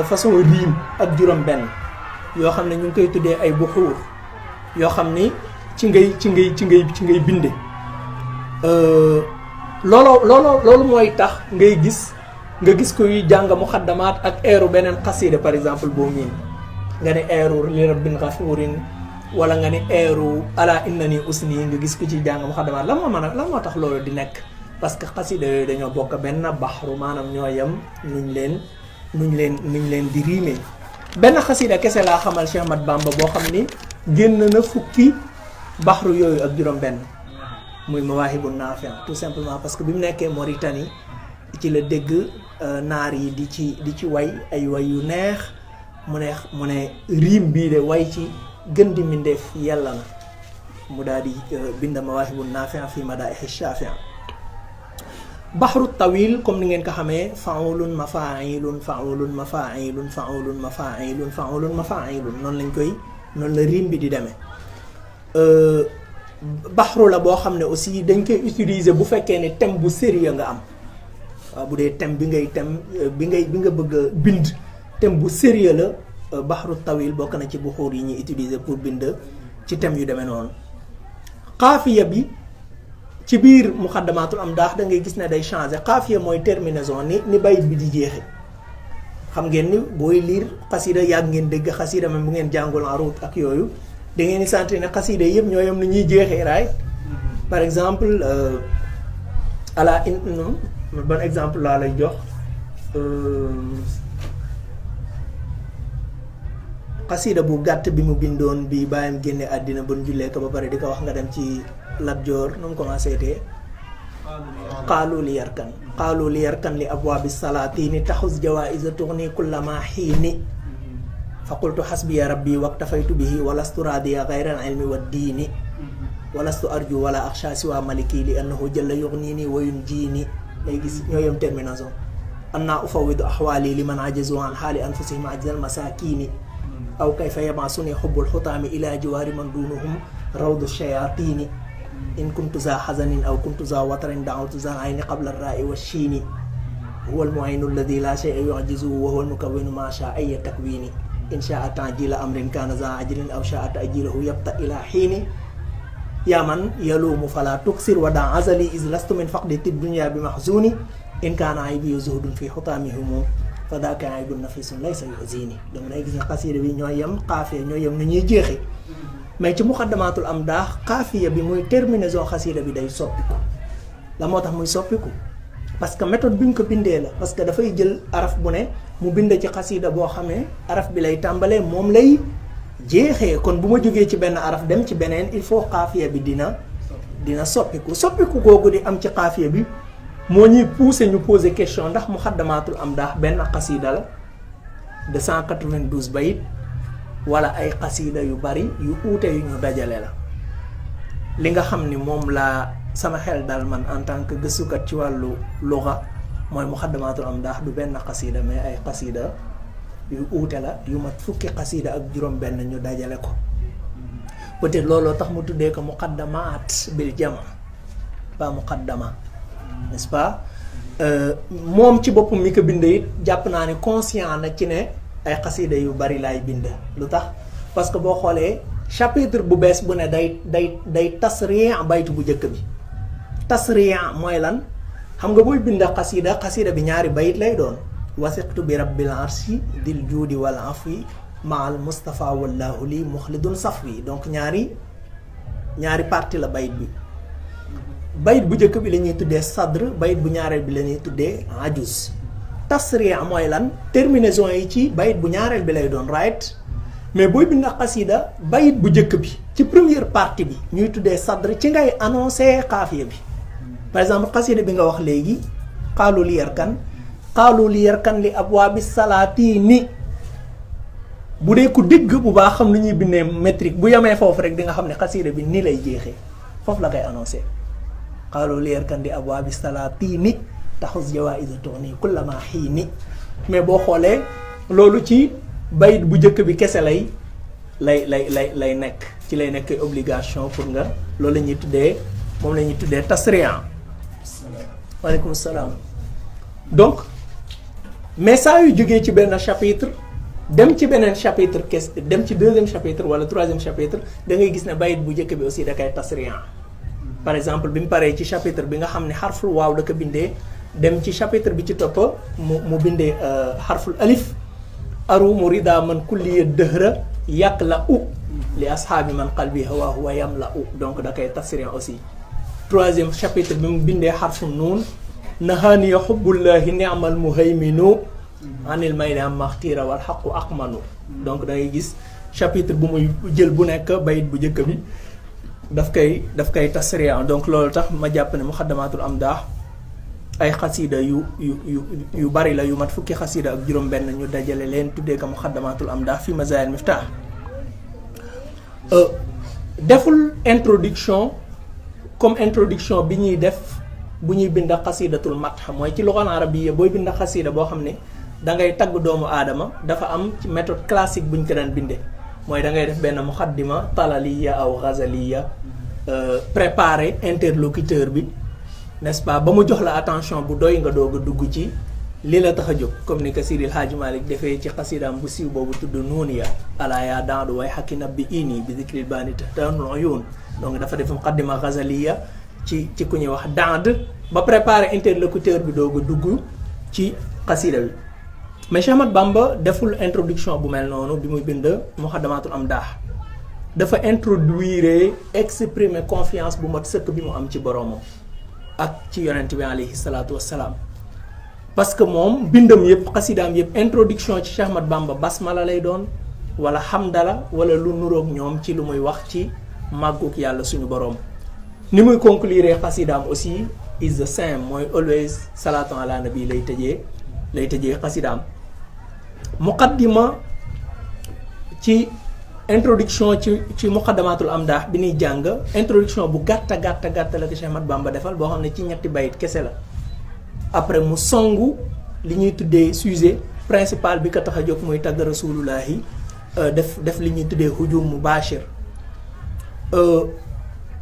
Speaker 1: façon riim ak juróom benn yoo xam ne ñu ngi koy tuddee ay buxuur yoo xam ni ci ngay binde loolu mooy tax nga gis koy jàng muxaddamaat ak eeru beneen xasida par exemple boo miin nga ne eeru li rabbin ghafurin wala nga ne eeru ala innani usni nga gis ko ci jàng muxaddamaat lan moo tax loolu di nekk parce que xasida yooyu dañoo bokk benn baxru maanaam ñoo yem nuñ leen di riime benn xasida kese laa xamal Cheikh Ahmad Bamba boo xam ni génn na fukki baxru yooyu ak juróom benn muy Mawaahibu Naafi' tout simplement parce que bi mu nekkee Mauritanie ci la dégg naar yi di ci way ay way yu neex mu ne riim bii de way ci gën di mindeef yàlla na mu daal di bind Mawaahibu Naafi' fi madaa'ihi Shaafi' baxru tawil comme ni ngeen ko xamee faulun mafailun faulun mafailun faulun mafailun faulun mafailun noonu la riim bi di demee baxru la boo xam ne aussi dañ koy utiliser bu fekkee ne thème bu sérieux nga am waaw bu dee thème bi nga bëgg a bind thème bu sérieux la baxru tawil bokk na ci buxuur yi ñuy utiliser pour bind ci thème yu demee noonu xaafiya bi ci biir muxaddamaatul amdaax da ngay gis ne day changer xaafiya mooy terminaison ni bayit bi di jeexe xam ngeen ni booy liir xasida yàgg ngeen dégg xasida même bu ngeen jàngul arut ak yooyu da ngeen di sentir ne xasida yëpp ñoo yem ni ñuy jeexee right par exemple ala in ban exemple laa lay jox xasida bu gàtt bi mu bindoon bi bàyyam génne àddina ba nu jullee ko ba pare di ko wax nga dem ci Lat Joor nu mu commencé tee qaalu li yarkan li abwaabi salaatini taxus jawaïsa tuxni kullama xiini fa qultu xasbiya rabbi waktafaytu bihi walastu raadiya gayra al ilmi wa diini walastu arju wala axsha siwa maliki li annahu jalla yugnini wa yunjini lay gis ñoo yem terminaison anna ufawidu axwaali liman ajazu an xaali anfusihim ajzal masakini aw kayfa yamasuni xubbul xutaami ila jiwaari man dunuhum rawdu shayatini in kuntu za xazanin aw kuntu za watarin daawtu za ayni qabla rai wa shiini huwa almuaynu alladi la shay'a yu'jizuhu wa huwa almukawwinu ma shaa ay takwini in shaa ta'jila amrin kana za ajrin aw shaa ta'jilahu yabta ila xiini yaa man yaluumu fala tuksir wa da azali is lastu min faqdati dunya bi mahzuni in kaana aybi zuhdun fi xutaamihimu fa daaka aybun nafisun laysa yuhzini donc day gis ne xasida bi ñoo yem xaafiya ñoo yem ni ñuy jeexee mais ci muxaddamaatul amdaax xaafiya bi muy terminaison xasida bi day soppiku la moo tax muy soppiku parce que méthode bi ñu ko bindee la parce que dafay jël araf bu ne mu bind ci xasida boo xamee araf bi lay tàmbalee moom lay jeexee kon bu ma jógee ci benn araf dem ci beneen il faut xaafiya bi dina soppiku googu di am ci xaafiya bi moo ñuy pousser ñu poser question ndax muxaddamaatul amdaax benn xasida la de 192 bayit wala ay xasida yu bari yu uute yu ñu dajale la li nga xam ni moom laa sama xel daal man en tant que gëstukat ci wàllu luga mooy muxaddamaatul amdaax du benn xasida mais ay xasida yu uute la yu mat fukki xasida ak juróom benn ñu dajale ko peut-être looloo tax mu tuddee ko muqaddamaat bil jama pas muqaddama n'est-ce pas moom ci boppam mi ko bind it jàpp naa ne conscient na ci ne ay xasida yu bari laay bind lu tax parce que boo xoolee chapitre bu bees bu ne day tasriya baytu bu njëkk bi tasriya mooy lan xam nga booy bind xasida bi ñaari bayit lay doon wasiqtu bi rabbil arshi dil juudi wal afwi maal mustafa wallahu li muxlidun safwi donc ñaari parti la bayit bi bayit bu njëkk bi la ñuy tuddee sadr bayit bu ñaareel bi la ñuy tuddee ajuz tasriya mooy lan terminaison yi ci bayit bu ñaareel bi lay doon right mais booy bind xasida bayit bu njëkk bi ci première partie bi ñuy tuddee sadr ci ngay annoncé xaafiya bi par exemple xasida bi nga wax léegi xaalu li yarkan li abwaabi salaatini bu dee ku dégg bu baax xam lu ñuy bindee métrique bu yemee foofu rek di nga xam ne xasida bi nii lay jeexee foofu la koy annoncé xaalu li yarkan li abwaabi salaatini taxus jawaïsa tourni kullama xiini mais boo xoolee loolu ci bayit bu njëkk bi kese lay nekk ci lay nekk obligation pour nga loolu la ñuy tuddee moom la ñuy tuddee tasriyan. waaleykum salaam. donc mais saa yu jógee ci benn chapitre dem ci beneen chapitre kes dem ci deuxième chapitre wala troisième chapitre da ngay gis ne bayit bu njëkk bi aussi da koy tasriyan. par exemple bi mu paree ci chapitre bi nga xam ne xarful waaw da ko bindee dem ci chapitre bi ci topp mu bindee xarful alif arumu rida man kulliya dëhra yàq la u li ashaabi man qalbi hawaahu wa yam la u donc da koy tasriyan aussi. troisième chapitre bi mu bindee xarfu nuun nahaaniya xubbullahi ni'mal muhayminu anil mayli am maxtiira wal xaqu aqmanu donc da ngay gis chapitre bu muy jël bu nekk bayit bu njëkk bi daf koy tasriyan. donc loolu tax ma jàpp ne muxaddamaatul amdaax ay xasida yu bari la yu mat fukki xasida ak juróom benn ñu dajale leen tuddee ko muxaddamaatul amdaax fi mazaayil miftaax. deful introduction comme introduction bi ñuy def bu ñuy bind xasidatul madh mooy ci luxal arabiyya booy bind xasida boo xam ne da ngay tagg doomu aadama dafa am ci méthode classique bu ñu ko daan bindee mooy da ngay def benn muxaddima talaliya aw ghazaliya préparer interlocuteur bi n'est-ce pas ba mu jox la attention bu doy nga doog a dugg ci li la tax a jóg comme ni ko Sidil Hadji Malick defee ci xasidaam bu siiw boobu tudd nuuniya alaa yaa daadu way xakki nabbi ini bi zikril baani tahtanul uyun donc dafa def muqaddima ghazaliya ci ku ñuy wax daad ba préparer interlocuteur bi doog a dugg ci xasida bi. mais Cheikh Ahmad Bamba deful introduction bu mel noonu bi muy bind muxaddamaatul amdaax dafa introduire exprimer confiance bu mat sëkk bi mu am ci boromam ak ci yonent bi alayhi salaatu wassalaam. parce que moom bindam yëpp xasidaam yëpp introduction ci Cheikh Ahmad Bamba basmala lay doon wala hamdala wala lu nuroog ñoom ci lu muy wax ci màgguk yàlla suñu borom. ni muy conclure xasidaam aussi is the same mooy always salaatu ala nabi lay tëjee xasidaam. muqaddima ci introduction ci muqaddamatul amdaax bi ñuy jàng introduction bu gàtta la ko Cheikh Ahmad Bamba defal boo xam ne ci ñetti bayit kese la. après mu songu li ñuy tuddee sujet principal bi ko tax a jóg muy tagg rasulullahi def li ñuy tuddee hujum mubashir.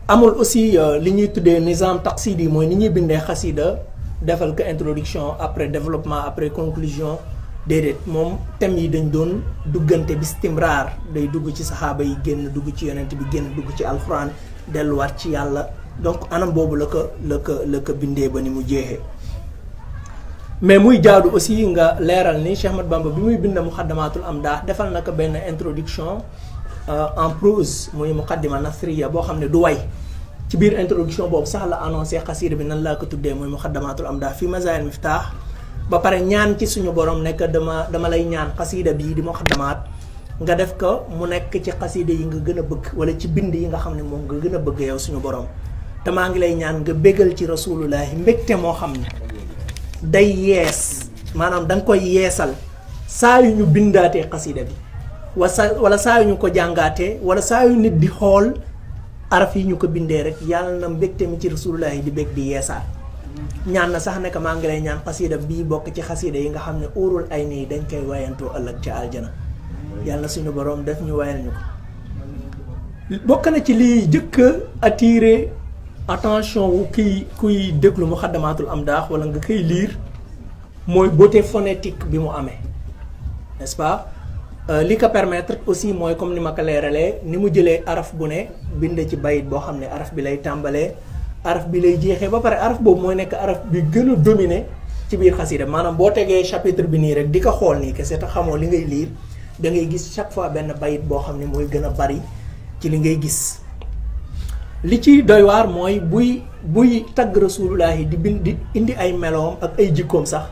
Speaker 1: amul aussi li ñuy tuddee nizam taqsidi mooy ni ñuy bindee xasida defal ko introduction après développement après conclusion déedéet moom thèmes yi dañ doon duggante bi istimraar day dugg ci saxaaba yi génn dugg ci yonent bi génn dugg ci alxuraan delluwaat ci yàlla donc anam boobu la ko bindee ba ni mu jeexee. mais muy jaadu aussi nga leeral ni Cheikh Ahmad Bamba bi muy bind muxaddamaatul amdaax defal na ko benn introduction en prose muy muqaddima nasriya boo xam ne du way ci biir introduction boobu sax la annoncé xasida bi nan laa ko tuddee muy muxaddamaatul amdaax fi mazaayil miftaax ba pare ñaan ci suñu borom nekk dama lay ñaan xasida bii di muxaddamaat nga def ko mu nekk ci xasida yi nga gën a bëgg wala ci bind yi nga xam ne moom nga gën a bëgg yow suñu borom te maa ngi lay ñaan nga bégal ci rasulullahi mbégte moo xam ne day yees maanaam da nga koy yeesal saa yu ñu bindaatee xasida bi wala saa yu ñu ko jàngaatee wala saa yu nit di xool araf yi ñu ko bindee rek yàlla na mbégte mi ci rasulullahi di bég di yeesaat. ñaan na sax ne maa ngi lay ñaan xasida bii bokk ci xasida yi nga xam ne uurul ay nii dañ koy wayantoo ëllëg ci aljana yàlla suñu borom def ñu wayal ñu ko. bokk na ci liy jëkk a attirer attention wu kuy déglu muxaddamaatul amdaax wala nga koy lire mooy beauté phonétique bi mu amee n'est-ce pas. li ko permettre aussi mooy comme ni ma ko leeralee ni mu jëlee araf bu ne bind ci bayit boo xam ne araf bi lay tàmbalee araf bi lay jeexee ba pare araf boobu mooy nekk araf bi gën a dominer ci biir xasida maanaam boo tegee chapitre bi nii rek di ko xool nii kese te xamoo li ngay lire da ngay gis chaque fois benn bayit boo xam ne mooy gën a bari ci li ngay gis. li ci doy waar mooy buy tagg rasulullahi di indi ay meloom ak ay jikkoom sax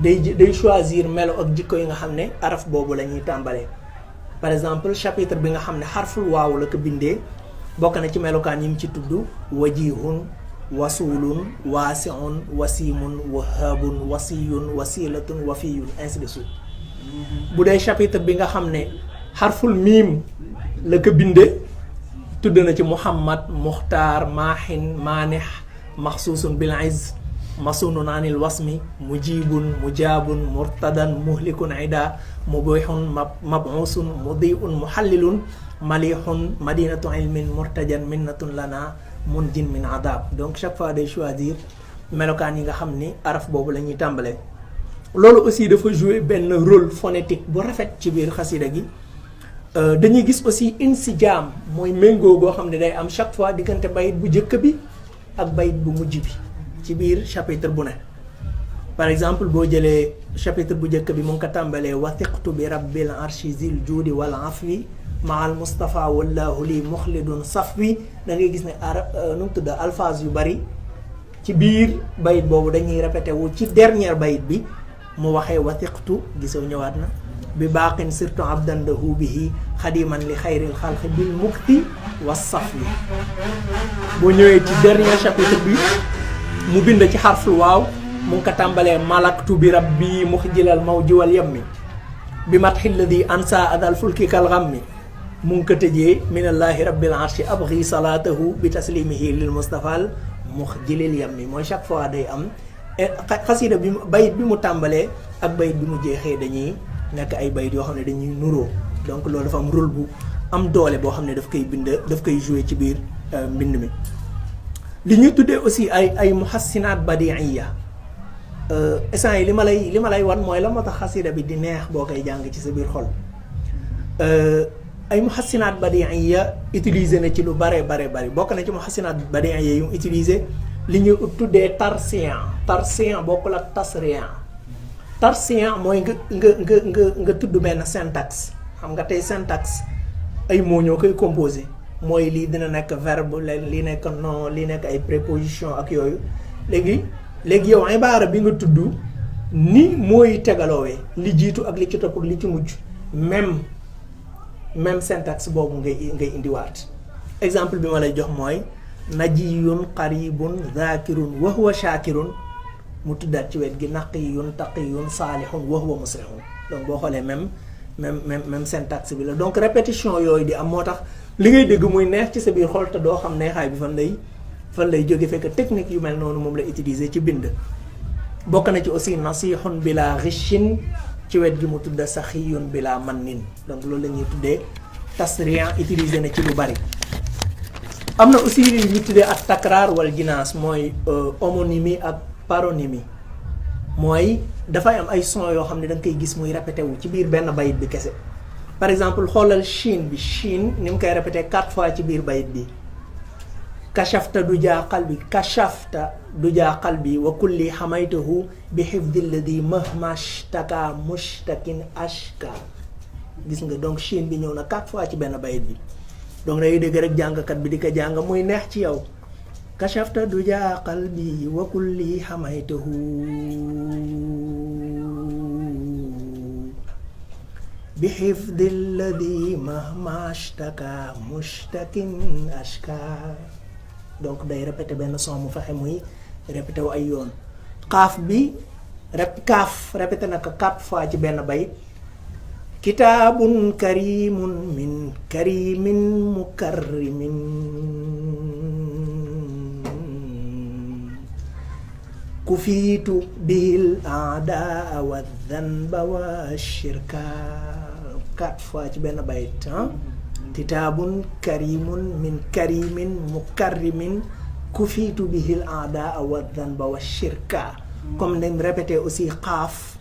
Speaker 1: day choisir melo ak jikko yi nga xam ne araf boobu la ñuy tàmbalee. par exemple chapitre bi nga xam ne xarful waaw la ko bindee bokk na ci melokaan yi mu ci tudd wajihun wasulun waasiun wasimun wahabun wasiyun wasilatun wafiyun ainsi de suite. bu dee chapitre bi nga xam ne xarful miim la ko bindee tudd na ci muhammad muxtaar maahin maanex maxsuusun bil izz masunun anil wasmi mujibun mujabun murtadan muhlikun ida mubihun mabusun mudiun muhallilun malihun madinatu ilmin murtajan minnatun lana munjin min adab. Donc chaque fois day choisir melokaan yi nga xam ni araf boobu la ñuy tàmbalee. loolu aussi dafa jouer benn rôle phonétique bu rafet ci biir xasida gi. dañuy gis aussi insijaam mooy méngoo goo xam ne day am chaque fois diggante bayit bu njëkk bi ak bayit bu mujj bi ci biir chapitre bu ne. par exemple boo jëlee chapitre bu njëkk bi mu ngi ko tàmbalee wathiqtu bi rabbil arshi zil juudi wal afwi maal Mustafa wallahu li muxlidun safwi. da ngay gis ne nu mu tudd alphase yu bari ci biir bayit boobu dañuy répété wu ci dernier bayit bi mu waxee wathiqtu gisoo ñëwaat na bi baaqin surtout abdan lahu bihi xadiman li xayril xalqi bil mukti was safwi. boo ñëwee ci dernier chapitre bi mu bind ci xarful waaw mu ngi ko tàmbalee malaktu bi rabbi muxjilal mawji wal yammi bi matxi lladi ansa adal fulki kal ghammi mu ngi ko tëjee minallahi rabbil arshi abghi salaatahu bi taslimihi lil mustafal muxjilil yammi. mooy chaque fois day am xasida bi bayit bi mu tàmbalee ak bayit bi mu jeexee dañuy nekk ay bayit yoo xam ne dañuy nuroo. donc loolu dafa am rôle bu am doole boo xam ne daf koy jouer ci biir mbind mi. li ñuy tuddee aussi ay muhassinaat badiiya essence yi li ma lay wan mooy la moo tax xasida bi di neex boo koy jàng ci sa biir xol. ay muhassinaat badiiya utilisé na ci lu bare bokk na ci muhassinaat badiiya yu mu utilisé li ñuy tuddee tarsiyan bokkul ak tarsiyan mooy nga tudd benn syntaxe. xam nga tey syntaxe ay mots ñoo koy composé mooy lii dina nekk verbe lii nekk nom lii nekk ay préposition ak yooyu léegi yow ibaara bi nga tudd ni mooy tegaloowee li jiitu ak li ci topp ak li ci mujj même syntaxe boobu ngay indiwaat. exemple bi ma lay jox mooy najiyun qaribun zakirun wa huwa shakirun mu tuddaat ci wet gi naqiyun taqiyun saalihun wa huwa muslihun. donc boo xoolee même syntaxe bi la. donc répétition yooyu di am moo tax li ngay dégg muy neex ci sa biir xol te doo xam neexaay bi fan lay jóge fekk technique yu mel noonu moom la utiliser ci bind. bokk na ci aussi nasihun bila ghishin ci wet gi mu tudda saxiyun bila mannin. donc loolu la ñuy tuddee tasriyan utiliser na ci lu bari. am na aussi li ñu tuddee ak takraar wal jinaas mooy homonymie ak paronymie. mooy dafay am ay son yoo xam ne da nga koy gis muy répété wu ci biir benn bayit bi kese. par exemple xoolal Chine ni mu koy répété 4 fois ci biir bayit bi. kashafta du jaa qalbi wa kulli xamaytahu bi xifdi lladi mahmashtaka mushtakin ashka. gis nga donc Chine bi ñëw na 4 fois ci benn bayit bi. donc day dégg rek jàngkat bi di ko jàng muy neex ci yow. kashafta du jaa qalbi wa kulli xamaytahu bi xifdi lladi mahmashtaka mushtakin ashka. donc day répété benn son mu fexe muy répété wu ay yoon. kaaf répété na ko 4 fois ci benn bayit. kitaabun karimun min karimin mukarrimin kufiitu bihil aadaa wa dhanba wa shirka. 4 fois ci benn bayit. kitaabun karimun min karimin mukarrimin kufiitu bihil aadaa wa dhanba wa shirka. comme nañ répété aussi xaaf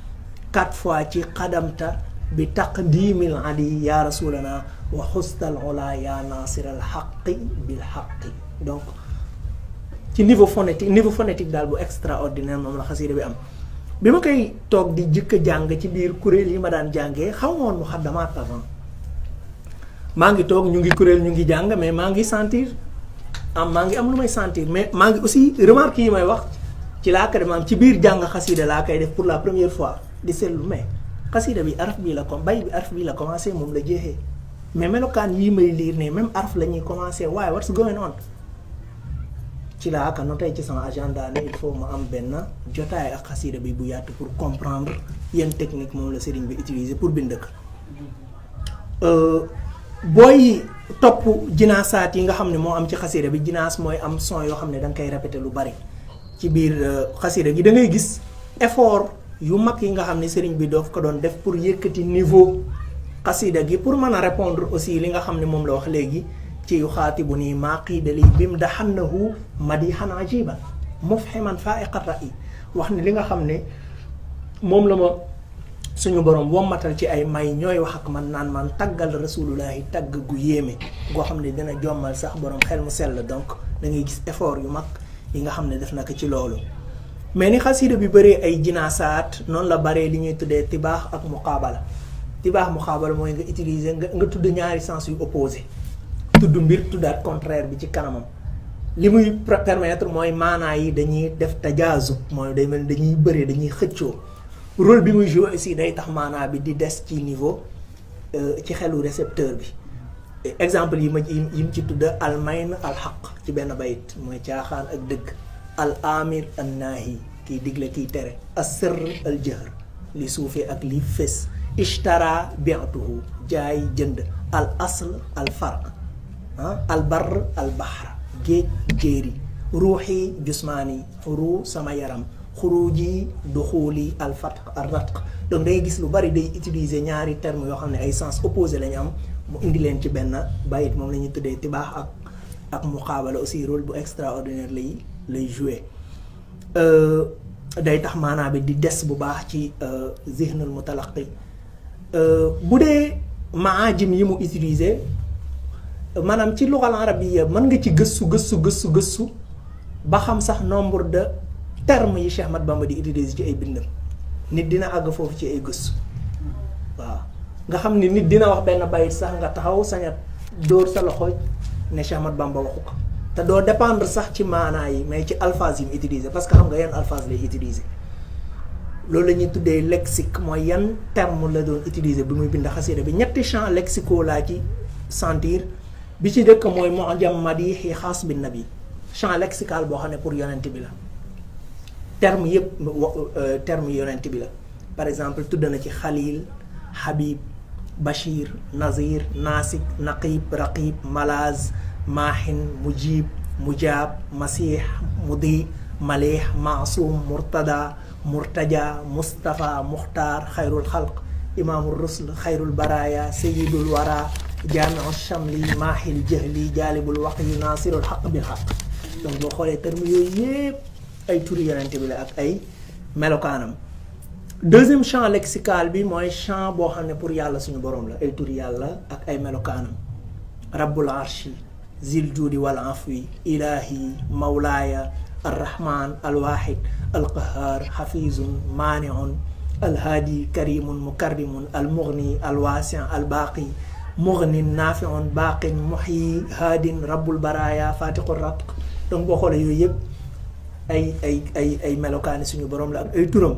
Speaker 1: 4 fois ci xadamta bi taqdimil adi ya rasulana wa xustal ola ya nasiral xaqi bil xaqi. donc ci niveau phonétique daal bu extraordinaire moom la xasida bi am. bi ma koy toog di jëkk jàng ci biir kuréel yi ma daan jàngee xaw ma woon muxaddamaat avant. maa ngi toog ñu ngi kuréel ñu ngi jàng mais maa ngi am lu may sentir mais maa ngi aussi remarque yi may wax ci laa ko maam ci biir jàng xasida laa koy def pour la première fois di seetlu mais xasida bi araf bii la araf bii la commencé moom la jeexee mais melokaan yii may liir ne même araf la ñuy commencé waaye what's going on. ci laa ko noté ci sama agenda ne il faut ma am benn jotaay ak xasida bi bu yaatu pour comprendre yenn technique moom la sëriñ bi utiliser pour bind ko. booy topp jinaasaat yi nga xam ne moo am ci xasida bi jinaas mooy am son yoo xam ne da nga koy répété lu bari ci biir xasida gi da ngay gis effort yu mag yi nga xam ne sëriñ bi doof ko doon def pour yëkkati niveau xasida gi pour mën a répondre aussi li nga xam ne moom la wax léegi ci yu xaatibu nii maa qiida li bim daxannahu madihan ajiban mufhiman faiqa ra'i wax ni li nga xam ne moom la ma suñu borom wommatal ci ay may ñooy wax ak man naan man taggal rasulullahi tagg gu yéeme goo xam ne dina jommal sax borom xel mu sell. donc da ngay gis effort yu mag yi nga xam ne def na ko ci loolu. mais ni xasida bi bëree ay jinaasaat noonu la bëree li ñuy tuddee tibaax ak muqaabala. tibaax muqaabala mooy nga utiliser nga tudd ñaari sens yu opposé tudd mbir tuddaat contraire bi ci kanamam. li muy permettre mooy maanaa yi dañuy def tajaazub mooy day mel dañuy bëree dañuy xëccoo. rôle bi muy joué aussi day tax maanaa bi di des ci niveau ci xelu récepteur bi. exemple yi mu ci tudd al mayn al xaq ci benn bayit mooy caaxaan ak dëgg. al amir an naahi kiy digle kiy tere. as sirr al jahr li suufee ak li fés. ishtara bi'tuhu jaay jënd. al asl al farq al barr al bahr géej jéeri. ruuxi jusmaani ruu sama yaram. xuruji duxuli al fatq al ratq. donc day gis lu bari day utiliser ñaari termes yoo xam ne ay sens opposé la ñu am mu indi leen ci benn bayit moom la ñuy tuddee tibaax ak muqaabala aussi rôle bu extraordinaire lay jouer. day tax maanaa bi di des bu baax ci zihnul mutalaqi. bu dee maajim yi mu utiliser maanaam ci lugal arabiyya mën nga ci gëstu ba xam sax nombre de termes yi Cheikh Ahmad Bamba di utiliser ci ay bindam. nit dina àgg foofu ci ay gëstu waaw nga xam ni nit dina wax benn bayit sax nga taxaw saña dóor sa loxo ne Cheikh Ahmad Bamba waxu ko te doo dépendre sax ci maanaa yi mais ci alphase yi mu utiliser parce que xam nga yan alphase lay utiliser. loolu la ñuy tuddee lexique mooy yan terme la doon utiliser bi muy bind xasida bi. ñetti champs lexicaux laa ci sentir bi ci dëkk mooy mu'jam madihi xaas bin nabi champ lexical boo xam ne pour yonent bi la. terme yëpp terme yonent bi la par exemple tudd na ci xalil habib bashir nazir nasik naqib raqib malaz maahin mujib mujaab masih mudi malih maasum murtada murtaja mustafa muxtaar xayrul xalq imaamul rusul xayrul baraya sayidul wara jaamiu shamli maahil jahli jaalibul waqyi nasirul xaq bil xaq. donc boo xoolee terme yooyu yëpp ay turi yonent bi la ak ay melokaanam. deuxième champ lexical bi mooy champ boo xam ne pour yàlla suñu borom la ay turi yàlla ak ay melokaanam. rabbul arshi zil juudi wal afwi ilahi mawlaaya arrahman alwahid alqahar xafizun maaniun alhaadi karimun mukarrimun almughni alwaasi albaqi mughnin naafiun baqin muhyi haadin rabbul baraya fatiqur ratq. donc boo xoolee yooyu yëpp ay melokaani suñu borom la ak ay turam.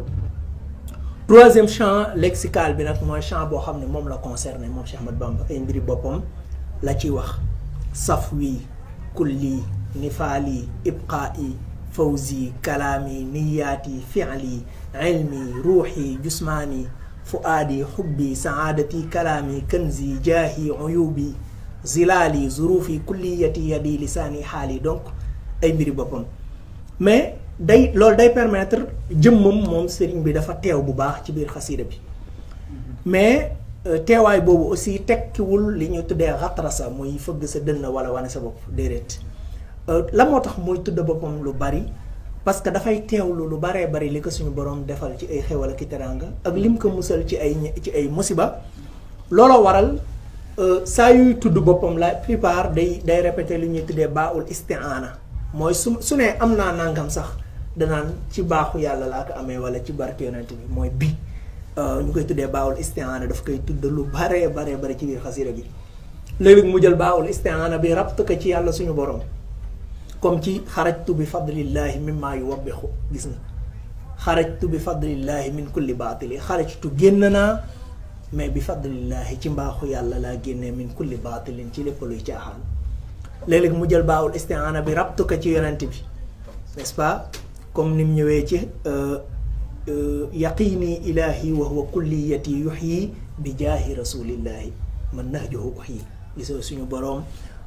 Speaker 1: troisième champ lexical bi nag mooy champ boo xam ne moom la concerné moom Cheikh Ahmad Bamba ay mbiri boppam la ci wax. safwi kulli nifaali ibqaa'i fawzi kalaami niyaati fi'li ilmi ruuxi jusmaani fuaadi xubbi saadati kalaami kanzi jaahi uyubi zilaali zurufi kulliyati yadi lisaani xaali. donc ay mbiri boppam mais loolu day permettre jëmmam moom sëriñ bi dafa teew bu baax ci biir xasida bi mais teewaay boobu aussi tekkiwul li ñu tuddee xatrasa muy fëgg sa dënn wala wane sa bopp déedéet. la moo tax muy tudd boppam lu bari parce que dafay teewlu lu baree bari li ko suñu borom defal ci ay xewal ak teraanga ak lim ko musal ci ay musiba. looloo waral saa yuy tudd boppam la plupart day répéter li ñuy tuddee baaul isti'aana mooy su ne am naa nangam sax danaan ci baaxu yàlla laa ko amee wala ci barke yonent bi mooy bi. ñu koy tuddee baawul isti'aana daf koy tudd lu baree ci biir xasida gi. léegi mu jël baawul isti'aana bi rabt ko ci yàlla suñu borom comme ci xarajtu bi fadlillahi mimma yuwabbixu gis nga xarajtu bi fadlillahi min kulli baatili xarajtu génn naa mais bi fadlillahi ci mbaaxu yàlla laa génnee min kulli baatilin ci lépp luy caaxaan. léeg-léeg mu jël baawul isti'aana bi rabt ko ci yonent bi n'est-ce pas comme ni mu ñëwee ci. yaqini ilahi wa huwa kulliyati yuhyi bi jaahi rasulillahi man nahjuhu uhyi. gisoo suñu boroom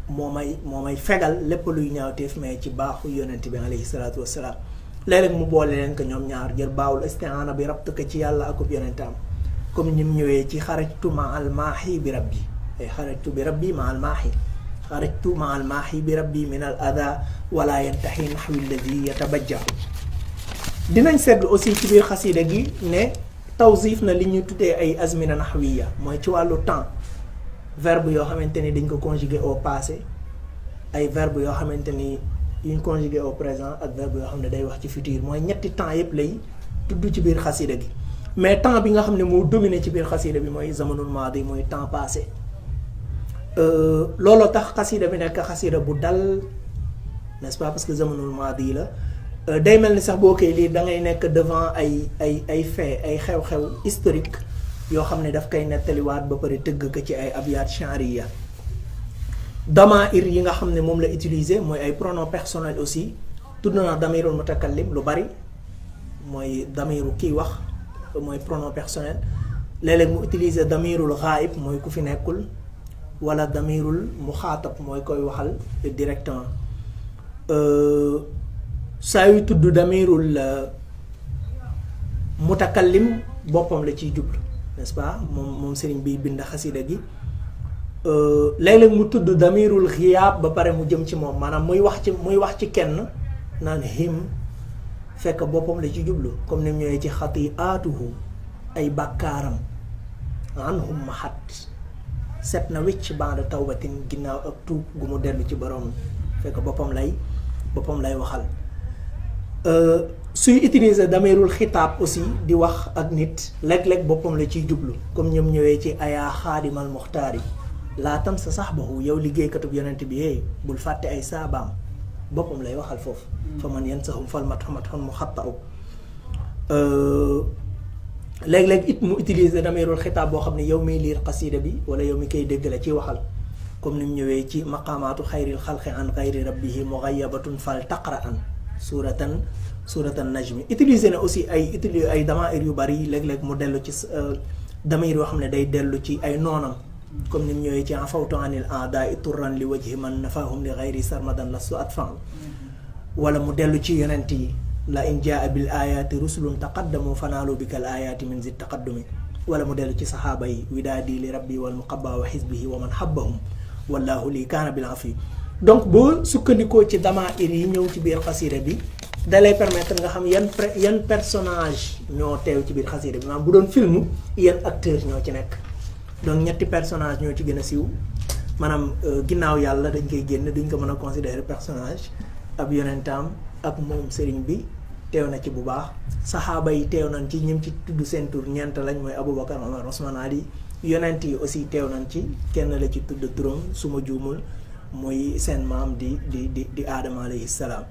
Speaker 1: moo may fegal lépp luy ñaawteef mais ci baaxu yonent bi alayhi salaatu wassalaam. léeg-léeg mu boole leen ko ñoom ñaar jël baawul isti'aana bi rabt ko ci yàlla akub yonentam comme ni mu ñëwee ci xarajtu ma al maahi bi rabbi xarajtu bi rabbi ma al maahi xarajtu ma al maahi bi rabbi min al ada wala yantahi naxwi alladi yatabajja. dinañ seetlu aussi ci biir xasida gi ne tawzif na li ñu tuddee ay azmina naxwiya mooy ci wàllu temps verbe yoo xamante ni dañ ko conjugué au passé ay verbe yoo xamante ni yuñ conjugué au présent ak verbe yoo xam ne day wax ci futur mooy ñetti temps yëpp lay tudd ci biir xasida gi. mais temps bi nga xam ne moo dominé ci biir xasida bi mooy zamanul maadi mooy temps passé looloo tax xasida bi nekk xasida bu dal n'est-ce pas parce que zamanul maadi la day mel ni sax boo koy lii da ngay nekk devant ay fait ay xew-xew historique yoo xam ne daf koy nettaliwaat ba pare tëgg ko ci ay abyaat chanriya. damair yi nga xam ne moom la utiliser mooy ay pronoms personnels aussi tudd na damirul mutakallim lu bari mooy damiru kiy wax mooy pronom personnel léeg-léeg mu utiliser damirul ghaib mooy ku fi nekkul wala damirul muxaatab mooy koy waxal directement saa yu tudd damirul mutakallim boppam la ciy jublu n'est-ce pas moom sëriñ bi bind xasida gi léeg-léeg mu tudd damirul xiyaab ba pare mu jëm ci moom maanaam muy wax ci kenn naan him fekk boppam la ci jublu comme ni mu ñëwee ci xati'aatuhu ay bàkkaaram anhum mahat set na wicc ba'da tawbatin ginnaaw ak tuub gu mu dellu ci borom fekk boppam lay waxal. suy utiliser damirul xitaab aussi di wax ak nit léeg-léeg boppam la ciy jublu comme ñoom ñëwee ci ayaa xaadimal muxtaar yi laatam sa saxbahu yow liggéeykatub yonent bi hey bul fàtte ay saabaam boppam lay waxal foofu. fa man yansahum fal matxun mu xatta'u léeg-léeg it mu utiliser damirul xitaab boo xam ne yow miy liir xasida bi wala yow mi koy dégg la ci waxal comme ni mu ñëwee ci maqaamaatu xayril xalqi an xayri rabbihi mughayabatun fal taqra'an suratan najmi utiliser na aussi ay damair yu bari léeg-léeg mu dellu ci damir yoo xam ne day dellu ci ay noonam comme ni mu ñëwee ci afawtu anil a'da'i turran li wajhi man nafahum li xayri sarmadan lastu atfa'u wala mu dellu ci yonent yi la in jaa bil ayaati rusulun taqaddamu fanaalu bikal ayaati min zid taqaddumi wala mu dellu ci saxaaba yi widaadi li rabbi wal muqabba wa xisbihi wa man habbahum wallahu lii kaana bil afi. donc boo sukkandikoo ci damair yi ñëw ci biir xasida bi dalay permettre nga xam yan personnage ñoo teew ci biir xasida bi maanaam bu doon film yan acteurs ñoo ci nekk. donc ñetti personnage ñoo ci gën a siiw maanaam ginnaaw yàlla dañ koy génn duñ ko mën a considérer personnage ab yonentaam ak moom sëriñ bi teew na ci bu baax saxaaba yi teew nañ ci ñim ci tudd seen tur ñeent lañ mooy Aboubacar Omar Ousmane Ali yonent yi aussi teew nañ ci kenn la ci tudd turam su ma juumul muy seen maam di Aadama alayhi salaam.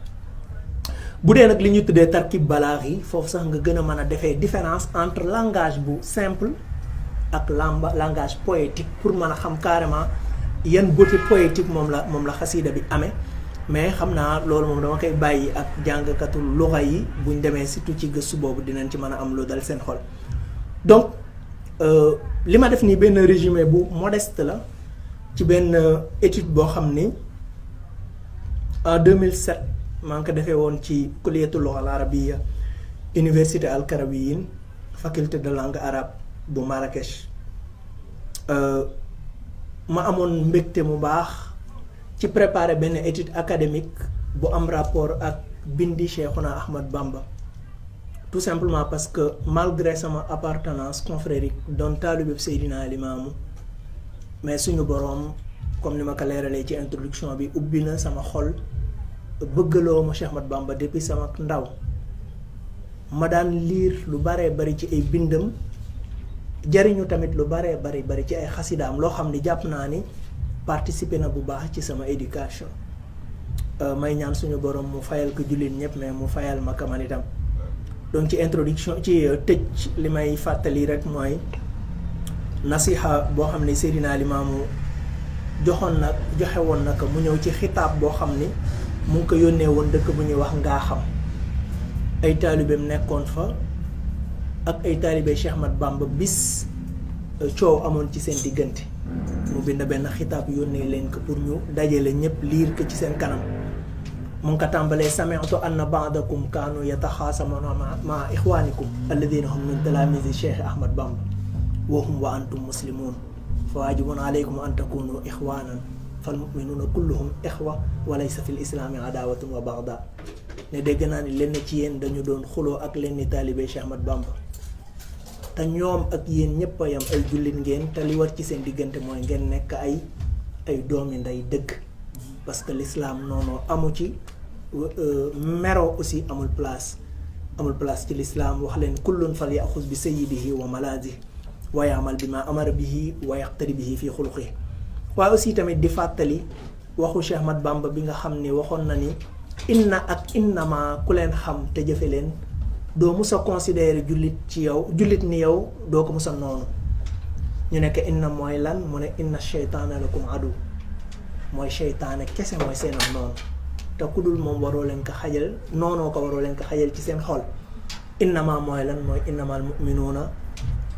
Speaker 1: bu dee nag li ñu tuddee tarkib balaax yi foofu sax nga gën a mën a defee différence entre langage bu simple ak langage poétique pour mën a xam carrément yan beauté poétique moom la xasida bi amee. mais xam naa loolu moom dama koy bàyyi ak jàngkatu luxa yi buñ demee surtout ci gëstu boobu dinañ ci mën a am lu dal seen xol. donc li ma def nii benn résumé bu modeste la ci benn étude boo xam ni en 2007 maa ngi ko defee woon ci kulliyatul lugha al arabiyya université al karawiyin faculté de langue arabe bu Marrakech ma amoon mbégte mu baax ci préparer benn étude académique bu am rapport ak bindi Cheikhouna Ahmad Bamba tout simplement parce que malgré sama appartenance confrérique doon taalibe Seydina Limaamu mais suñu boroom comme ni ma ko leeralee ci introduction bi ubbi na sama xol bëggaloo ma Cheikh Ahmad Bamba depuis sama ndaw ma daan lire lu baree bari ci ay bindam jariñu tamit lu baree bari ci ay xasidaam loo xam ni jàpp naa ni participer na bu baax ci sama éducation may ñaan suñu borom mu fayal ko jullit ñëpp mais mu fayal ma kaman itam donc ci introduction ci tëj li may fàttali rek mooy nasiha boo xam ne Seydina Limaamu joxe woon na ko mu ñëw ci xitaab boo xam ni mu ngi ko yónnee woon dëkk bu ñuy wax ngaa xam ay taalibeem nekkoon fa ak ay taalibe Cheikh Ahmad Bamba bis coow amoon ci seen diggante mu bind benn xitaab yónnee leen ko pour ñu dajale ñëpp liir ko ci seen kanam mu ngi ko tàmbalee sami'tu anna ba'dakum kaanu yataxaasamuna ma ixwaanikum alladina hum min talaamisi Cheikh Ahmad Bamba wa hum wa antum muslimun fa waajibun alaykum an takunu ixwaanan fal muminuuna kulluhum ixwa wa laysa fi l islaami adaawatun wa baxda ne dégg naa ni lenn ci yéen dañu doon xuloo ak lenn taalibe Cheikh Ahmad Bamba te ñoom ak yéen ñëpp a yam ay jullit ngeen te li war ci seen diggante mooy ngeen nekk ay doomi nday dëgg parce que l'islam noonu amu ci mero aussi amul place ci l'islam wax leen kullun fal yaxuz bi sayyidihi wa malazihi wa yaamal bi ma amara bihi wa yaqtari bihi fii xuluqihi waaye aussi tamit di fàttali waxu Cheikh Ahmad Bamba bi nga xam ni waxoon na ni inna ak innama ku leen xam te jëfe leen doo mus a considérer jullit ni yow doo ko mus a noonu ñu nekk inna mooy lan mu ne inna sheytaana lakum adu mooy sheytaane kese mooy seenam noonu te ku dul moom waroo leen ko xajal noonoo ko waroo leen ko xajal ci seen xol innama mooy lan mooy innamal muminuuna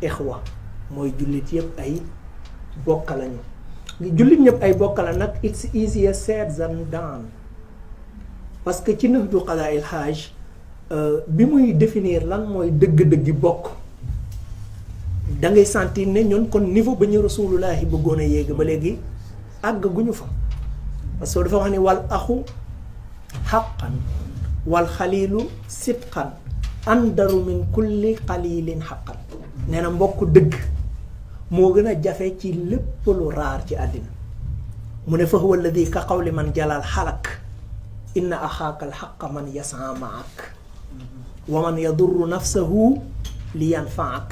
Speaker 1: ixwa mooy jullit yëpp ay bokka lañu jullit ñëpp ay bokka la nag it's easier said than done parce que ci Nahju Qadaa'il Haaj bi muy définir lan mooy dëgg-dëggi bokk da ngay sentir ne ñun kon niveau ba ñu rasulullahi bëggoon a yéeg ba léegi àgg gu ñu fa parce que dafa wax ni wal axu xaqan wal xaliilu sidqan andaru min kulli xaliilin xaqan nee na mbokk dëgg moo gën a jafe ci lépp lu raar ci àddina mu ne fa huwa alladi ka qawli man jalal xalak inna axaaka alxaqa man yasaa maak wa man yadurru nafsahu li yanfaak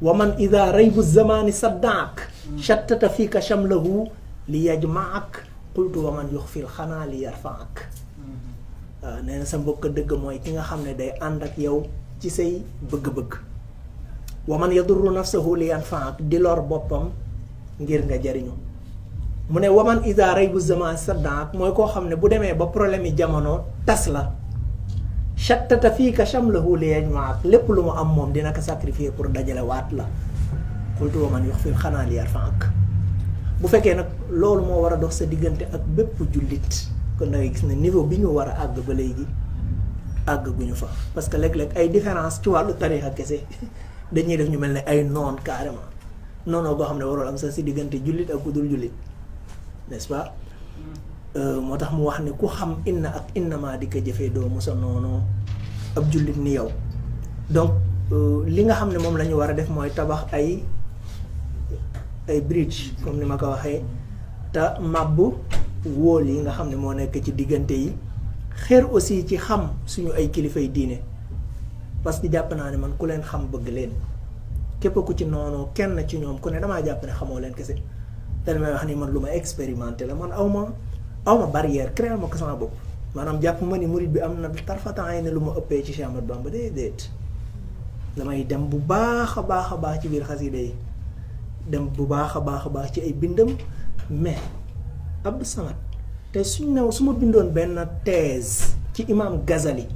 Speaker 1: wa man ida raybu zamani saddaak shattata fiika shamlahu li yajmaak qultu wa man yuxfil xanaa li yarfaak waaw nee na sa mbokk dëgg mooy ki nga xam ne day ànd ak yow ci say bëgg-bëgg wa man yadurru nafsahu li yanfaak di lor boppam ngir nga jariñu mu ne wa man ida raybu zamani saddaak mooy koo xam ne bu demee ba problème yi jamono tas la shattata fiika shamlahu li yajmaak lépp lu mu am moom dina ko sacrifier pour dajale waat la qultu wa man yuxfil xanaa li yarfaak bu fekkee nag loolu moo war a dox sa diggante ak bépp jullit kon da ngay gis ne niveau bi ñu war a àgg ba léegi àgg gu ñu fa parce que léeg-léeg ay différence ci wàllu tarixa kese dañuy def ñu mel ne ay noon carrément noonoo goo xam ne warul am sax si diggante jullit ak ku dul jullit n'est-ce pas moo tax mu wax ne ku xam inna ak innama di ko jëfee doo musa noonu ab jullit ni yow donc li nga xam ne moom la ñu war a def mooy tabax ay bridge comme ni ma ko waxee te màbb wóol yi nga xam ne moo nekk ci diggante yi xeer aussi ci xam suñu ay kilifay diine parce que jàpp naa ne man ku leen xam bëgg leen képp ku ci noonu kenn ci ñoom ku ne damaa jàpp ne xamoo leen kese te may wax ni man lu ma expérimenté la man awma barrière créer ma ko sama bopp maanaam jàpp ma ni murid bi am na tarfatan ne lu ma ëppee ci Cheikh Ahmad Bamba déedéet damay dem bu baax a baax ci biir xasida yi dem bu baax a baax ci ay bindam mais Abdou Samad te suñ new su ma bindoon benn thèse ci imam Ghazali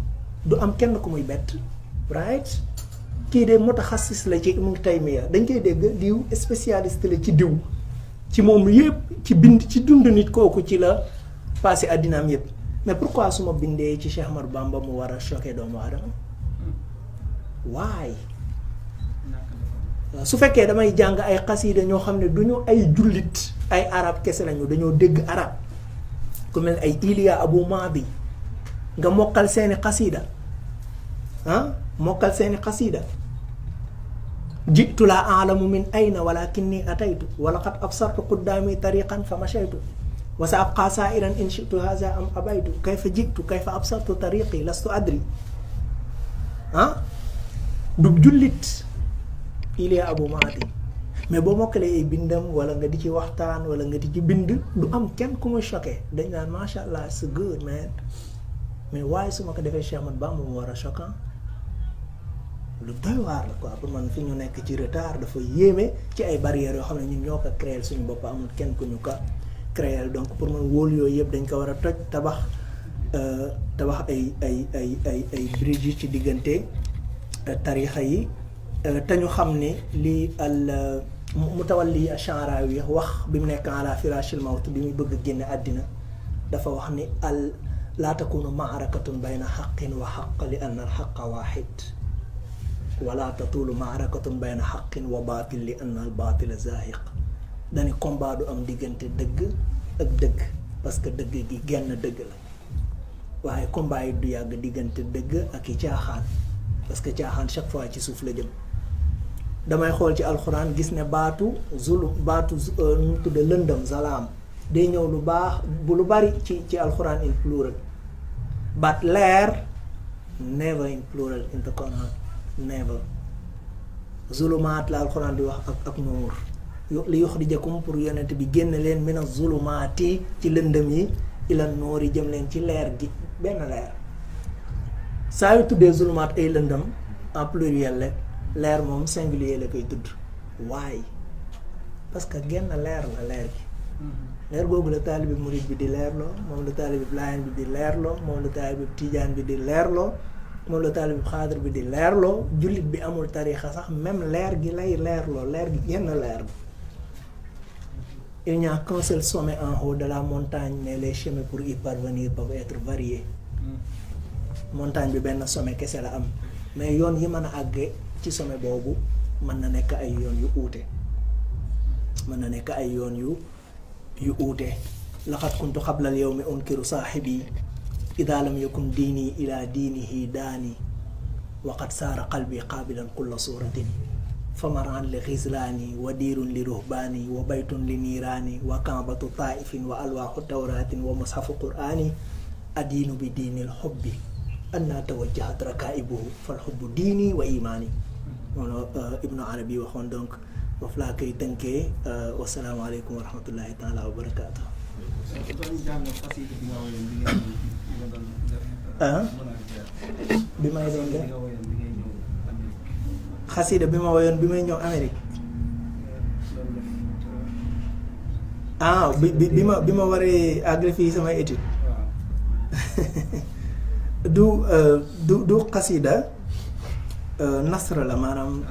Speaker 1: du am kenn ku muy bett right kii de mutaxassis la ci Ibn Taymiya dañ koy dégg diw spécialiste la ci diw ci moom yëpp ci bind ci dund nit kooku ci la passé addinaam yëpp mais pourquoi su ma bindee ci Cheikh Ahmad Bamba mu war a choqué doomu aadama waay su fekkee damay jàng ay xasida ñoo xam ne du ñu ay jullit ay arab kese lañu dañoo dégg arab ku mel ay Iliya Abu Maadi nga mokkal seeni xasida mokkal seeni xasida jitu laa alamu min ayna walakinni ataytu wa laqad absartu quddaami tariqan fa mashaytu wa sa abqa sairan in shitu haza am abaytu kayfa jitu kayfa absartu tariqi lastu adri du jullit Iliya Abu Maadi mais boo mokkalee ay bindam wala nga di ci waxtaan wala nga di ci bind du am kenn ku ma choqué dañ naan macha allah c'est good man mais waaye su ma ko defee Cheikh Ahmad Bamba mu war a choquant lu doy waar la quoi pour man fi ñu nekk ci retard dafa yéeme ci ay barrières yoo xam ne ñun ñoo ko créer suñu bopp amul kenn ku ñu ko créer donc pour man wóolu yooyu yëpp dañ ko war a toj tabax ay bridge ci diggante tarixa yi te ñu xam ne lii al Mutawalli Ash'arawi wax bi mu nekk ala firashil mawt bi muy bëgg génne àddina dafa wax ni laa takunu maarakatun bayna xaqin wa xaq li anna al xaqa waaxid wala tatulu maarakatun bayna xaqin wa baatil li anna al baatila zaahiq. dani combat du am diggante dëgg ak dëgg parce que dëgg gi genn dëgg la, waaye combat yi du yàgg diggante dëgg ak i caaxaan parce que caaxaan chaque fois ci suuf la jëm. damay xool ci alxuraan gis ne baatu nu tudde lëndëm zalaam day ñëw lu baax bu lu bari ci alxuraan in plural, but leer never in plural in the Quran, never. zulumaat la alxuraan di wax ak nuur li yuxrijakum pour yonent bi génn leen mina zulumaati ci lëndëm yi ila nuur yi jëm leen ci leer gi benn leer. saa yu tuddee zulumaat ay lëndëm en pluriel la, leer moom singulier la koy tudd. waaye parce que genn leer la leer gi. leer googu la taalibi murid bi di leerloo, moom la taalibi laayeen bi di leerloo, moom la taalibi tijaan bi di leerloo, moom la taalibi xaadir bi di leerloo. jullit bi amul tariixa sax même leer gi lay leerloo, leer gi genn leer la. Il n'y a qu'un seul sommet en haut de la montagne, mais les chemins pour y parvenir peuvent être variés. montagne bi benn sommet kese la am, mais yoon yi mën a àgge ci sommet boobu mën na nekk ay yoon yu uute, mën na nekk ay yoon yu uute. laqad kuntu qabla al-yawmi unkiru saahibi idha lam yakun diini ila diinihi daani wa qad saara qalbi qaabilan kulla suratin famaran li xizlaani wa diirun li ruhbaani wa baytun li niiraani wa kaabatu taa'ifin wa alwaaxu tawraatin wa mushafu qur'aani adiinu bi diinil xubbi anna tawajjahat rakaa'ibuhu fal xubbu diini wa imaani. moom Ibnu Arabi waxoon. donc foofu laa koy tënkee. wasalaamaaleykum wa rahmatullahi taala wa barakaatu. bi may doon def xasida bi ma woyoon bi may ñëw Amérique. bi ma waree àggale fii samay étude du xasida nasra la, maanaam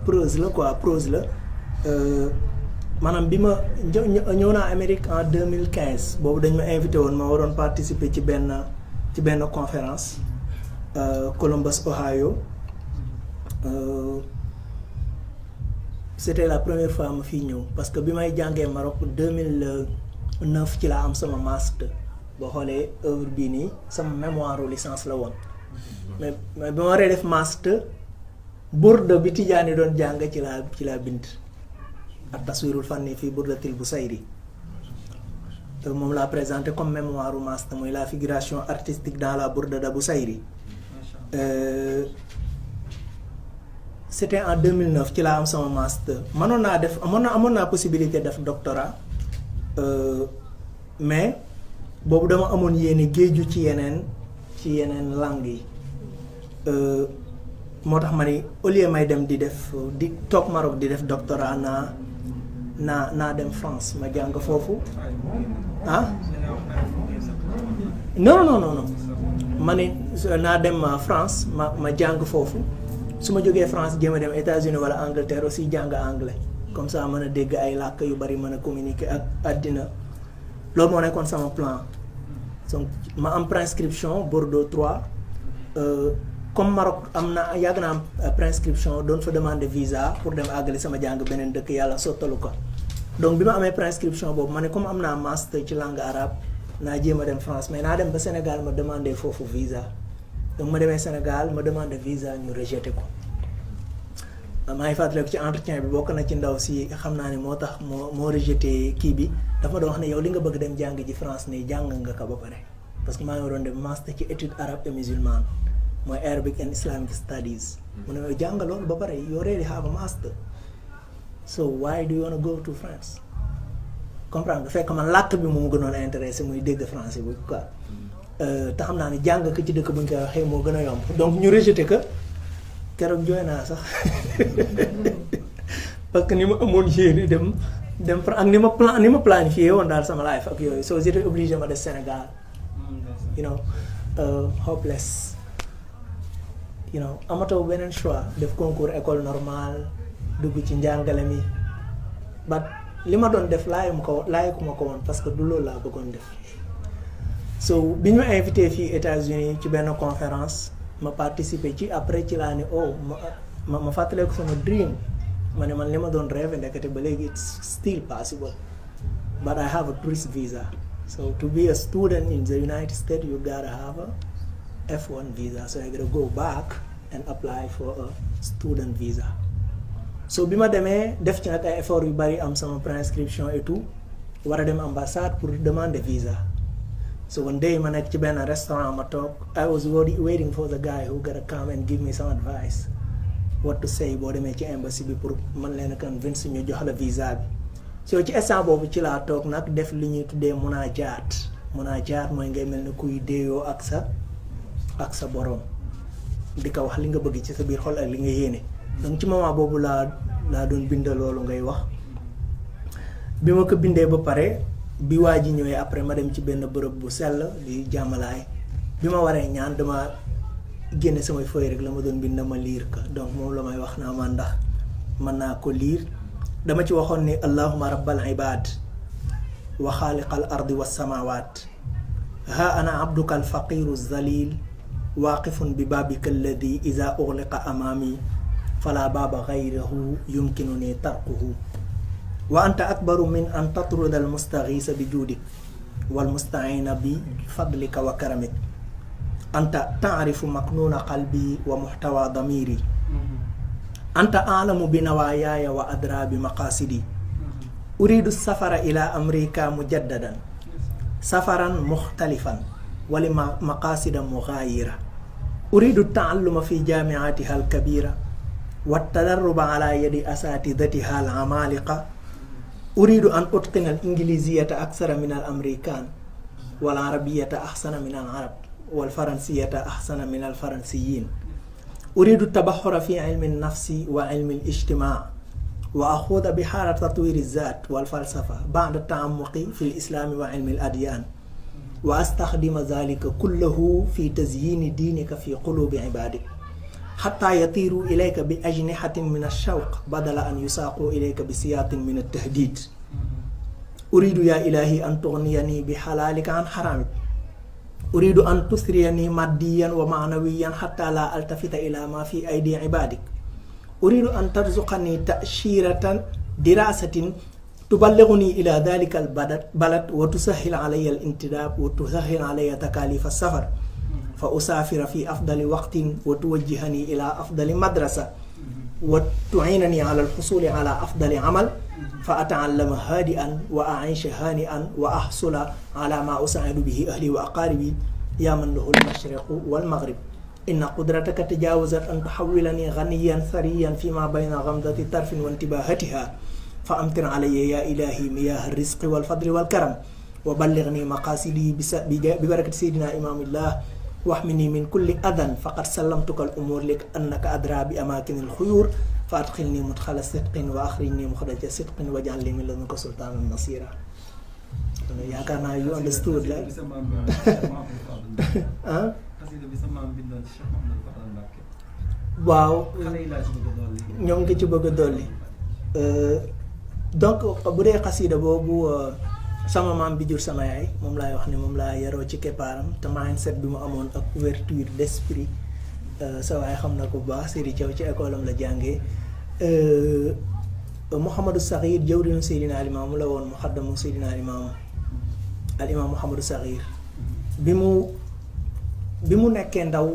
Speaker 1: prose la quoi, prose la. maanaam bi ma ñëw naa Amérique en 2015 boobu dañ ma invité woon ma waroon participer ci benn conférence Columbus Ohio. C'était la première fois ma fii ñëw parce que bi may jàngee Maroc 2009 ci laa am sama master. boo xoolee œuvre bii nii sama mémoire licence la woon, mais bi ma waree def master burda bi Tijaani doon jàng ci laa bind ak taswirul fanni fii burdatil Busayri. moom laa présenté comme mémoire master, mooy la figuration artistique dans la burda de Busayri. C'était en 2009 ci laa am sama master. amoon naa possibilité def doctorat, mais boobu dama amoon yéene géeju ci yeneen langue yi. moo tax ma ni au lieu may dem di toog Maroc di def doctorat naa dem France ma jàng foofu. non ma ni naa dem France ma jàng foofu. su ma jógee France jéem a dem États-Unis wala Angleterre aussi jàng anglais, comme ça mën a dégg ay làkk yu bari, mën a communiquer ak àddina. loolu moo nekkoon sama plan. donc ma am prescription Bordeaux 3. comme Maroc yàgg naa am prescription doon fa demander visa pour dem àggali sama jàng beneen dëkk, yàlla sottalu ko. donc bi ma amee prescription boobu ma ne comme am naa master ci langue arabe naa jéem a dem France, mais naa dem ba Sénégal ma demander foofu visa. donc ma demee Sénégal ma demandé visa ñu rejeté ko. maa ngi fàttaliku ci entretien bi bokk na ci ndaw si xam naa ne moo tax moo rejeté kii bi, dafa doon wax ne yow li nga bëgg dem jàng ji France ne jàng nga ko ba pare, parce que maa ngi waroon dem master ci étude arabe et musulmane, mooy Arabic and Islamic Studies. mu ne yow jàng loolu ba pare you already have a master, so why do you want to go to France? comprendre nga, fekk man làkk bi moo gënoon intéressé muy dégg français bi quoi. te xam naa ne jàng ko ci dëkk bu ñu koy waxee moo gën a yomb, donc ñu rejeté que keroog jooy naa sax parce que ni ma amoon yéene dem ak ni ma planifié woon daal sama life ak yooyu, so j'étais obligé ma des Sénégal, hopeless, amatoo beneen choix, def concours école normale dugg ci njàngale mi, ba li ma doon def laayu ko woon parce que du loolu laa bëggoon def. so bi ñu invité fii États-Unis ci benn conférence ma participer ci après ci laa ne ma fàttaleeku sama dream ma ne man li ma doon rêve ndekete ba léegi it's still possible but I have a tourist visa. So to be a student in the United States, you gotta have a F1 visa. So I gotta go back and apply for a student visa. So bi ma demee def ci nag ay effort yu bari am sama prescription et tout war a dem ambassade pour demander visa. So one day ma nekk ci benn restaurant ma toog I was waiting for the guy who gotta come and give me some advice what to say boo demee ci embassy bi pour man leen a convince ñu jox la visa bi. So ci instant boobu ci laa toog nag def li ñuy tuddee munaajaat mooy ngay mel ni kuy déeyoo ak sa borom di ko wax li nga bëgg ci sa biir xol ak li nga yéene. Donc ci moment boobu laa doon bind loolu ngay wax bi ma ko bindee ba pare bi waa ji ñëwee après ma dem ci benn bërëb bu sell di jàmmalaay bi ma waree ñaan dama génne samay feuille rek la ma doon bind ma liir ko donc moom la may wax naa ma ndax mën naa ko liir. dama ci waxoon ni allahumma rabbal ibad wa xaaliqal ardi was samawat ha ana abduka al faqiru zalil waaqifun bi babika alladi iza ughliqa amami fala baaba ghayrahu yumkinuni tarkuhu wa anta akbaru min an tatruda al mustaghisa bi juudik wal musta'ina bi fadlika wa karamik anta ta'rifu maknuna qalbi wa muhtawa damiri anta a'lamu bi nawaayaya wa adra bi maqasidi uridu safara ila amrika mujaddadan safaran mukhtalifan wa li maqasida mughayira uridu ta'alluma fi jami'atiha al-kabira wa tadarruba ala yadi asatidatiha al-amaliqa uridu an utqina al-ingiliziyata akthara min al-amerikan wal arabiyata ahsana min al-arab wal faransiyata ahsana min al-faransiyin أريد التبحر في علم النفس وعلم الاجتماع وأخوض بحارة تطوير الذات والفلسفة بعد التعمق في الإسلام وعلم الأديان وأستخدم ذلك كله في تزيين دينك في قلوب عبادك حتى يطيروا إليك بأجنحة من الشوق بدل أن يساقوا إليك بسياط من التهديد أريد يا إلهي أن تغنيني بحلالك عن حرامك أريد أن تثريني ماديا ومعنويا حتى لا ألتفت إلى ما في أيدي عبادك أريد أن ترزقني تأشيرة دراسة تبلغني إلى ذلك البلد وتسهل علي الانتداب وتسهل علي تكاليف السفر فأسافر في أفضل وقت وتوجهني إلى أفضل مدرسة وتعينني على الحصول على أفضل عمل فأتعلم هادئا وأعيش هانئا وأحصل على ما أساعد به أهلي وأقاربي يا من له المشرق والمغرب إن قدرتك تجاوزت أن تحولني غنيا ثريا فيما بين غمضة طرف وانتباهتها فأمطر علي يا إلهي مياه الرزق والفضل والكرم وبلغني مقاصدي ببركة سيدنا إمام الله واحمني من كل أذى فقد سلمتك الأمور لك أنك أدرى بأماكن الخيور فأدخلني مدخل صدق وأخرجني مخرج صدق واجعل لي من لدنك سلطانا نصيرا. yaakaar naa you understood la waaw ñoom nga ci bëgg a dolli donc bu dee xasida boobu sama maam bi jur sama yaay moom laay wax ne moom laa yaroo ci keppaaram te mindset bi mu amoon ak ouverture d'esprit sa waay xam na ko bu baax Seydi Thiaw ci école am la jàngee Mouhamadou Sakhir jawriñu Seydina Limaamu la woon muxaddamu Seydina Limaamu al imaam Mouhamadou Sakhir bi mu nekkee ndaw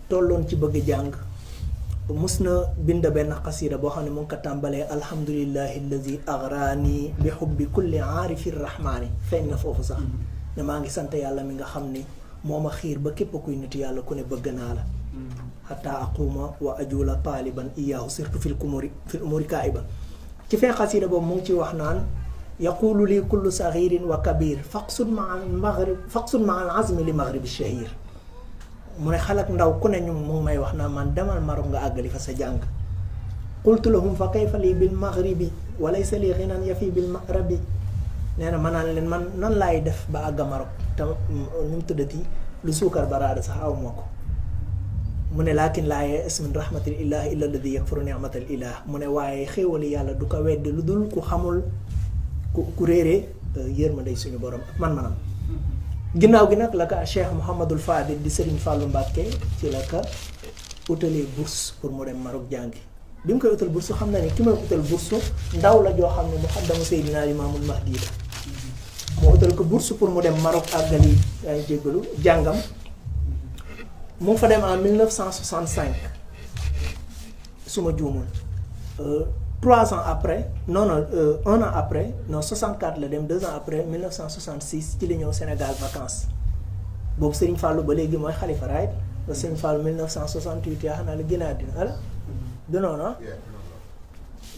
Speaker 1: tolloon ci bëgg jàng mus na bind benn xasida boo xam ne mu ngi ko tàmbalee alhamdulillahi allazi agrani bi xubbi kulli aarifi rahmaani feeñ na foofu sax ne maa ngi sant yàlla mi nga xam ne moo ma xiir ba képp kuy nit yàlla ku ne bëgg naa la xataa aquma wa ajula taaliban iyaahu surtout fil umuri kaa'iban ci fee xasida boobu mu ngi ci wax naan yaqulu li kullu saxirin wa kabir faqsud ma al azmi li maghribi shahir mu ne xalak ndaw ku ne ñu mu ngi may wax naa man demal Maroc nga àggali fa sa jàng qultu lahum fa kayfa li bil maghribi wa laysa li ghinan yafi bil maghribi nee na ma naan leen man nan laay def ba àgga Maroc te nu mu tuddati lu suukar baraada sax aw ma ko mu ne laakin laa ya'as min rahmatil ilah illa alladi yakfuru ni'matal ilah mu ne waaye xéewali yàlla du ko wedd lu dul ku xamul ku réeree yërmande suñu borom ak man-manam ginnaaw gi nag la ka Cheikh Mouhamadul Fadil di Serigne Fallou Mbacké ci la ka utalee bourse pour mu dem Maroc jàngi bi mu koy utal bourse xam na ni ki may utal bourse ndaw la joo xam ne mu xaddamu Seydina Limaamul Mahdi la moo utal ko bourse pour mu dem Maroc àggali ay jéggalu jàngam mu fa dem en 1965 su ma juumul 3 ans après non 1 an après non 64 la dem 2 ans après 1966 ci la ñëw Sénégal vacances boobu Serigne Fallou ba léegi mooy xalifa right ba Serigne Fallou 1968 yaa xam naa la gën a àddina ala du noonu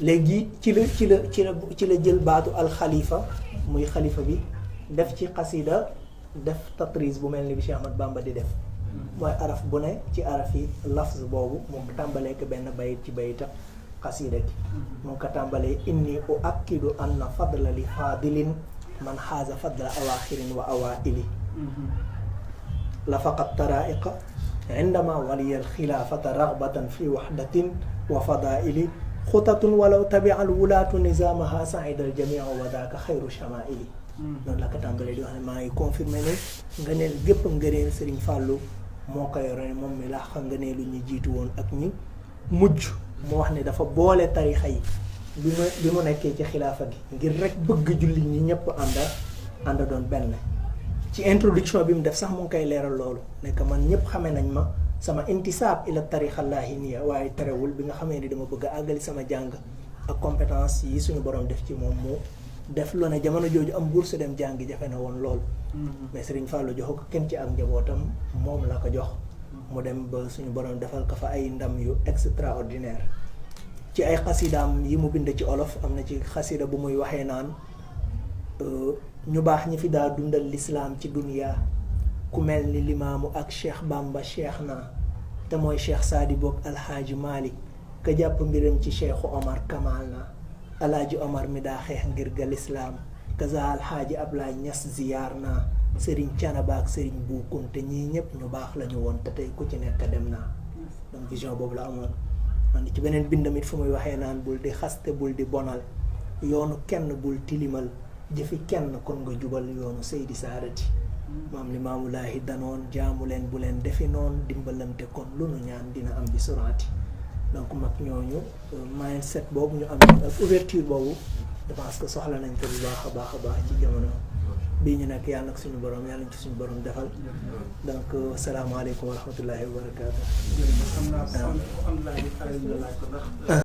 Speaker 1: léegi ci la jël baatu alxalifa muy xalifa bi def ci xasida def tatris bu mel ni bi Cheikh Ahmad Bamba di def mooy araf bu ne ci araf yi lafz boobu moom ko tàmbalee ko benn bayit ci bayita xasida gi moom ko tàmbalee inni u akkidu anna fadla li fadilin man xaaza fadla awaaxirin wa awaili la faqat taraiqa indama waliyal xilaafata ragbatan fi waxdatin wa fadaili xutatun walaw tabia al wulaatu nizaamaha saida al jamia wa daaka xayru chamaili noonu la ko tàmbalee di wax ne maa ngi confirmé ne nga neel gépp ngëneel Serigne Fallou moo ko yore moom mi laa xam nga ne lu ñu jiitu woon ak ñi mujj mu wax ne dafa boole tarixa yi bi mu nekkee ci xilaafa gi ngir rek bëgg jullit ñi ñëpp ànda doon benn ci introduction bi mu def sax mu ngi koy leeral loolu nekk man ñëpp xamee nañ ma sama intisaab ila tarixa laahiniya waaye terewul bi nga xamee ni dama bëgg a àggali sama jàng ak compétence yi suñu borom def ci moom mu def lu ne jamono jooju am bourse dem jàngi jafe na woon lool mais Serigne Fallou joxu ko kenn ci ak njabootam moom la ko jox mu dem ba suñu borom defal ko fa ay ndam yu extraordinaire ci ay xasidaam yi mu bind ci olof am na ci xasida bu muy waxee naan ñu baax ñi fi daa dundal lislaam ci duniya ku mel ni limaamu ak Cheikh Bamba Cheikh na te mooy Cheikh Saadi boog alxaaji Malik ka jàpp mbiram ci Cheikhu Omar Kamal na alaaji Omar mi daa xeex ngir ga lislaam kaza alxaaji Ablaay Ñas ziyaar naa Serigne Canaba ak Serigne Buukun te ñii ñëpp ñu baax lañu woon te tey ku ci nekk dem naa donc vision boobu la amoon man ci beneen bindamit fu muy waxee naan bul di xaste bul di bonal yoonu kenn bul tilimal jëfi kenn kon nga jubal yoonu Seydi Saadati maam li maamulaahi danoon jaamu leen bu leen defi noonu dimbalante kon lu nu ñaan dina am bi suraati donc mag ñooñu mindset boobu ñu am ak ouverture boobu je pense que soxla nañ ko bu baax a baax ci jamono bii ñu nekk yàlla nag suñu borom yàlla nañ ci suñu borom defal donc salaamaaleykum wa rahmatullahi wa barakaatu.